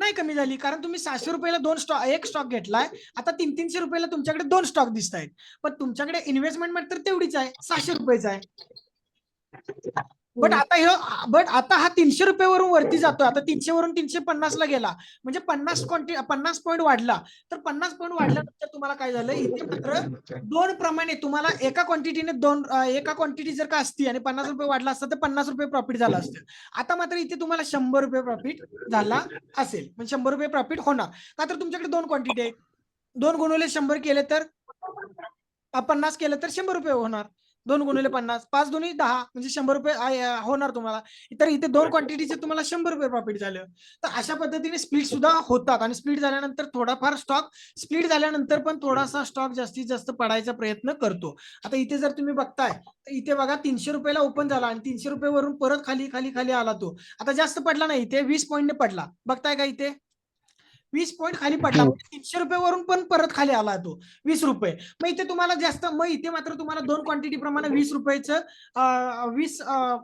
नाही कमी झाली, कारण तुम्ही 600 रुपयाला एक स्टॉक घेतलाय, आता 300 रुपयाला तुमच्याकडे 2 स्टॉक दिसत आहेत, पण तुमच्याकडे इन्व्हेस्टमेंट तर तेवढीच आहे, 600 रुपयाचा आहे. बट आता हा 300 रुपयावरून वरती जातो, आता 300 वरून 350 ला गेला, म्हणजे 50 पॉईंट वाढला. तर 50 पॉईंट वाढल्यानंतर तुम्हाला काय झालं, इथे मात्र 2 प्रमाणे तुम्हाला एका क्वांटिटीने एका क्वांटिटी जर का असती आणि 50 रुपये वाढला असता तर 50 रुपये प्रॉफिट झालं असतं. आता मात्र इथे तुम्हाला 100 रुपये प्रॉफिट झाला असेल, म्हणजे 100 रुपये प्रॉफिट होणार का, तर तुमच्याकडे 2 क्वांटिटी आहेत, 2 गुणिले 100 केले तर 50 केलं तर 100 रुपये होणार, 2 गुणिले 50, 5 दुनी 10, म्हणजे 100 रुपये होणार तुम्हाला. तर इथे 2 क्वांटिटीचे तुम्हाला 100 रुपये प्रॉफिट झालं. तर अशा पद्धतीने स्प्लिट सुद्धा होतात, आणि स्प्लिट झाल्यानंतर थोडाफार स्टॉक, स्प्लिट झाल्यानंतर पण थोडासा स्टॉक जास्तीत जास्त पडायचा प्रयत्न करतो. आता इथे जर तुम्ही बघताय तर इथे बघा 300 रुपयाला ओपन झाला आणि 300 रुपयावरून परत खाली आला तो. आता जास्त पडला नाही, इथे 20 पॉईंटने पडला, बघताय का, इथे 20 पॉईंट खाली पडला, 300 रुपयावरून पण परत खाली आला तो 20 रुपये. मग इथे तुम्हाला जास्त, मग इथे मात्र तुम्हाला 2 क्वांटिटी प्रमाणे 20 रुपयाचं 20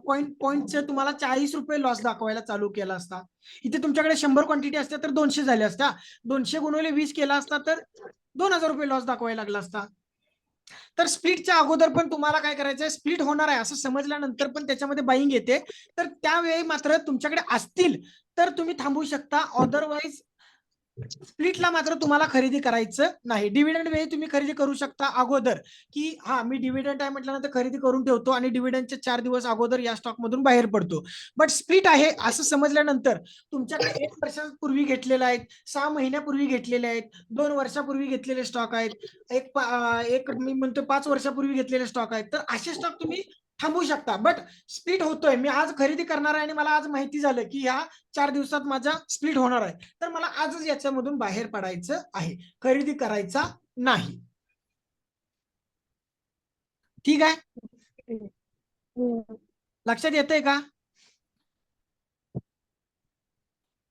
पॉईंटचं तुम्हाला 40 रुपये लॉस दाखवायला चालू केला असता. इथे तुमच्याकडे 100 क्वांटिटी असत्या तर 200 झाल्या असत्या, 200 गुणिले 20 केला असता तर 2000 रुपये लॉस दाखवायला लागला असता. तर स्प्लिटच्या अगोदर पण तुम्हाला काय करायचंय, स्प्लिट होणार आहे असं समजल्यानंतर पण त्याच्यामध्ये बाईंग येते, तर त्यावेळी मात्र तुमच्याकडे असतील तर तुम्ही थांबू शकता, अदरवाईज स्प्लिटला मात्र तुम्हाला खरेदी करायचं नाही. डिव्हिडंड वेळी तुम्ही खरेदी करू शकता अगोदर, की हा मी डिव्हिडंड आहे म्हटल्यानंतर खरेदी करून ठेवतो आणि डिव्हिडंडच्या 4 दिवस अगोदर या स्टॉक मधून बाहेर पडतो. बट स्प्लिट आहे असं समजल्यानंतर तुमच्याकडे 1 वर्षापूर्वी घेतलेले आहेत, 6 महिन्यापूर्वी घेतलेले आहेत, 2 वर्षापूर्वी घेतलेले स्टॉक आहेत, एक मी म्हणतो 5 वर्षापूर्वी घेतलेले स्टॉक आहेत, तर असे स्टॉक तुम्ही थांबू शकता. बट स्प्लिट होतोय, मी आज खरेदी करणार आहे आणि मला आज माहिती झालं की ह्या 4 दिवसात माझा स्प्लिट होणार आहे, तर मला आजच याच्यामधून बाहेर पडायचं आहे, खरेदी करायचा नाही. ठीक आहे,
हम्म.
लक्षात येतंय का?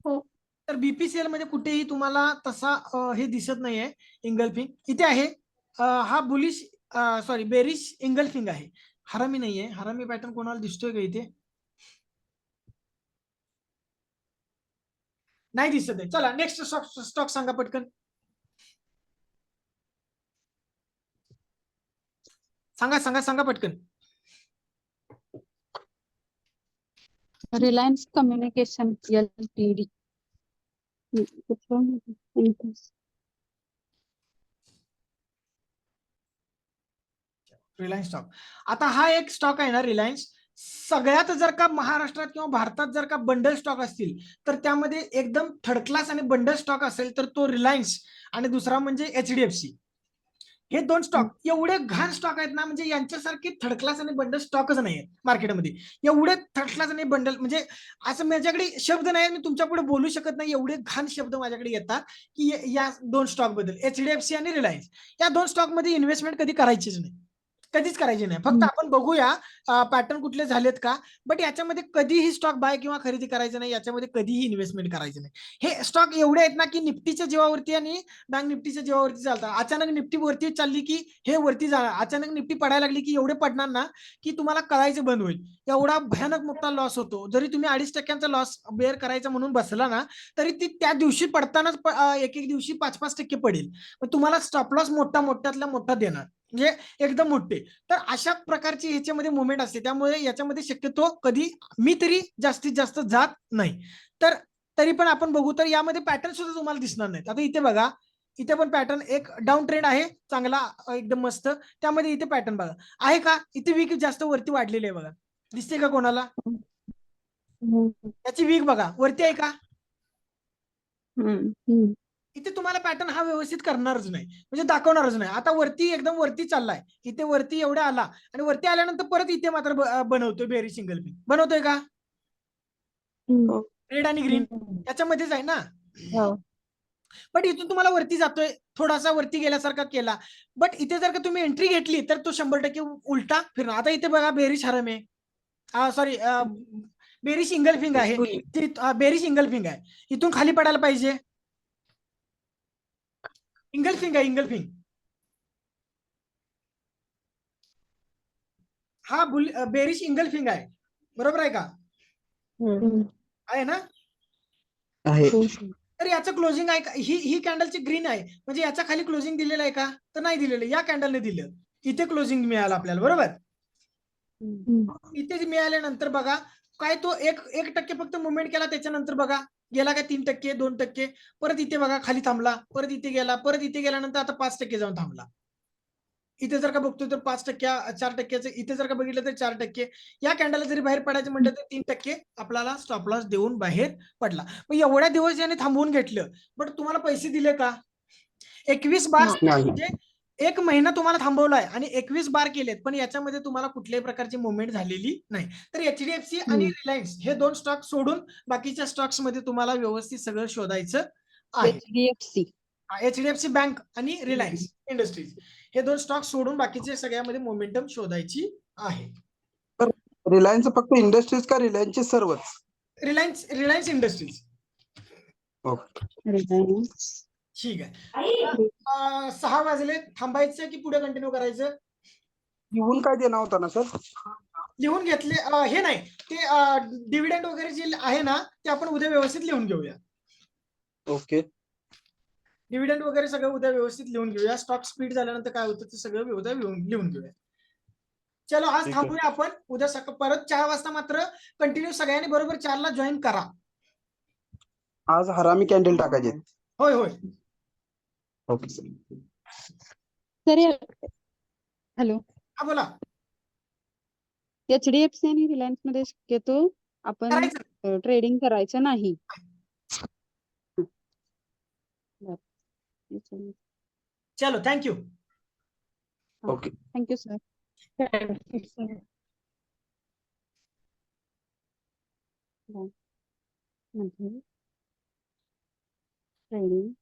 हो.
तर बीपीसीएल मध्ये कुठेही तुम्हाला तसा हे दिसत नाहीये इंगल्फिंग. इथे आहे हा बुलिश सॉरी बेरिश इंगल्फिंग आहे, हरामी नाहीये. हरामी पॅटर्न कोणाला दिसतोय का इथे? नाही दिसत आहे. चला नेक्स्ट स्टॉक सांगा पटकन. सांगा सांगा सांगा पटकन.
Reliance communication LTD.
Reliance stock. आता हा एक स्टॉक आहे ना रिलायन्स, सगळ्यात जर का महाराष्ट्रात किंवा भारतात जर का बंडल स्टॉक असतील तर त्यामध्ये एकदम थर्ड क्लास आणि बंडल स्टॉक असेल तर तो रिलायन्स, आणि दुसरा म्हणजे HDFC. हे दोन स्टॉक एवढे घाण स्टॉक आहेत ना, म्हणजे यांच्यासारखे थर्ड क्लास आणि बंडल स्टॉकच नाही मार्केटमध्ये. एवढे थर्ड क्लास आणि बंडल म्हणजे असं माझ्याकडे शब्द नाही, मी तुमच्या पुढे बोलू शकत नाही, एवढे घाण शब्द माझ्याकडे येतात की या दोन स्टॉक बद्दल, HDFC आणि रिलायन्स, या दोन स्टॉक मध्ये इन्व्हेस्टमेंट कधी करायचीच नाही, कधीच करायची नाही. फक्त आपण बघूया पॅटर्न कुठले झालेत का, बट याच्यामध्ये कधीही स्टॉक बाय किंवा खरेदी करायचं नाही, याच्यामध्ये कधीही इन्व्हेस्टमेंट करायचं नाही. हे स्टॉक एवढे आहेत ना की निफ्टीच्या जीवावरती आणि बँक निफ्टीच्या जीवावरती चालतात. अचानक निफ्टी वरती चालली की हे वरती जाणार, अचानक निफ्टी पडायला लागली की एवढे पडणार ना की तुम्हाला कळायचं बंद होईल. एवढा भयानक मोठा लॉस होतो. जरी तुम्ही 2.5% लॉस बेअर करायचा म्हणून बसला ना तरी ती त्या दिवशी पडतानाच एक एक दिवशी 5-5% पडेल. तुम्हाला स्टॉप लॉस मोठा मोठ्यातला मोठा देणार, म्हणजे एकदम मोठे. तर अशा प्रकारची ह्याच्यामध्ये मुवमेंट असते, त्यामुळे याच्यामध्ये शक्यतो कधी मी तरी जास्तीत जास्त जात नाही. तर तरी पण आपण बघू तर यामध्ये पॅटर्न सुद्धा तुम्हाला दिसणार नाहीत. आता इथे बघा, इथे पण पॅटर्न एक डाऊन ट्रेंड आहे चांगला एकदम मस्त. त्यामध्ये इथे पॅटर्न बघा आहे का, इथे वीक जास्त वरती वाढलेली आहे बघा, दिसते का कोणाला? याची वीक बघा वरती आहे का? इथे तुम्हाला पॅटर्न हा व्यवस्थित करणारच नाही, म्हणजे दाखवणारच नाही. आता वरती एकदम वरती चाललाय, इथे वरती एवढा आला आणि वरती आल्यानंतर परत इथे मात्र बनवतोय बेरी सिंगल पी, बनवतोय का? रेड आणि ग्रीन याच्यामध्येच आहे ना.
हो.
बट इथून तुम्हाला वरती जातोय, थोडासा वरती गेल्यासारखा केला, बट इथे जर का तुम्ही एंट्री घेतली तर तो 100% उलटा फिरणार. आता इथे बघा बेरिश हरम आहे, सॉरी बेरिश इंगल्फिंग आहे, बेरिश इंगल्फिंग आहे, इथून खाली पडायला पाहिजे. इंगल्फिंग आहे, इंगल्फिंग हा बेरिश इंगल्फिंग आहे, बरोबर आहे का? आहे ना?
आहे.
तर याचं क्लोजिंग आहे का? ही कॅन्डलची ग्रीन आहे, म्हणजे याच्या खाली क्लोजिंग दिलेलं आहे का? तर नाही दिलेलं, या कॅन्डलने दिलं. इथे क्लोजिंग मिळालं आपल्याला, बरोबर. इथे मिळाल्यानंतर बघा काय तो 1% फक्त मुवमेंट केला, त्याच्यानंतर बघा गेला काय 3%, 2%, परत इथे बघा खाली थांबला, परत इथे गेला, परत इथे गेल्यानंतर आता 5% जाऊन थांबला. इथे जर का बघतोय तर 5%, 4%, इथे जर का बघितलं तर 4%. या कॅन्डलला जरी बाहेर पडायचं म्हटलं तर 3% आपल्याला स्टॉप लॉस देऊन बाहेर पडला. मग एवढ्या दिवस याने थांबवून घेतलं, बट तुम्हाला पैसे दिले का? 21 बार
नाही.
म्हणजे 1 महिना तुम्हाला थांबवलाय आणि 21 बार केलेत, पण याच्यामध्ये तुम्हाला कुठल्याही प्रकारची मुवमेंट झालेली नाही. तर HDFC आणि रिलायन्स हे दोन स्टॉक सोडून बाकीच्या स्टॉक्स मध्ये तुम्हाला व्यवस्थित सगळं शोधायचं आहे.
HDFC.
HDFC बँक आणि रिलायन्स इंडस्ट्रीज हे दोन स्टॉक सोडून बाकीचे सगळ्यामध्ये मोमेंटम शोधायची आहे.
रिलायन्स फक्त इंडस्ट्रीज का रिलायन्सचे सर्वच?
Reliance industries.
रिलायन्स.
ठीक आहे. 6 वाजले, थांबायचं की पुढे कंटिन्यू करायचं?
लिहून काय देणार होता ना सर?
लिहून घेतले हे नाही, ते डिव्हिडंड वगैरे जे आहे ना ते आपण उद्या व्यवस्थित लिहून घेऊया.
ओके.
डिव्हिडंड वगैरे सगळं उद्या व्यवस्थित लिहून घेऊया. स्टॉक स्पीड झाल्यानंतर काय होतं ते सगळं उद्या लिहून घेऊया. चलो आज
ठीक आहे.
थांबूया आपण, उद्या सकाळ परत 4 वाजता मात्र कंटिन्यू सगळ्यांनी बरोबर 4ला जॉईन करा.
आज हरामी कॅन्डल टाकायचे.
होय होय.
Okay sir.
सर हॅलो,
हा बोला.
HDFC आणि रिलायन्स मध्ये शक्यतो आपण
करायचं.
ट्रेडिंग करायचं नाही.
चलो thank you.
Okay.
Thank you sir. Trading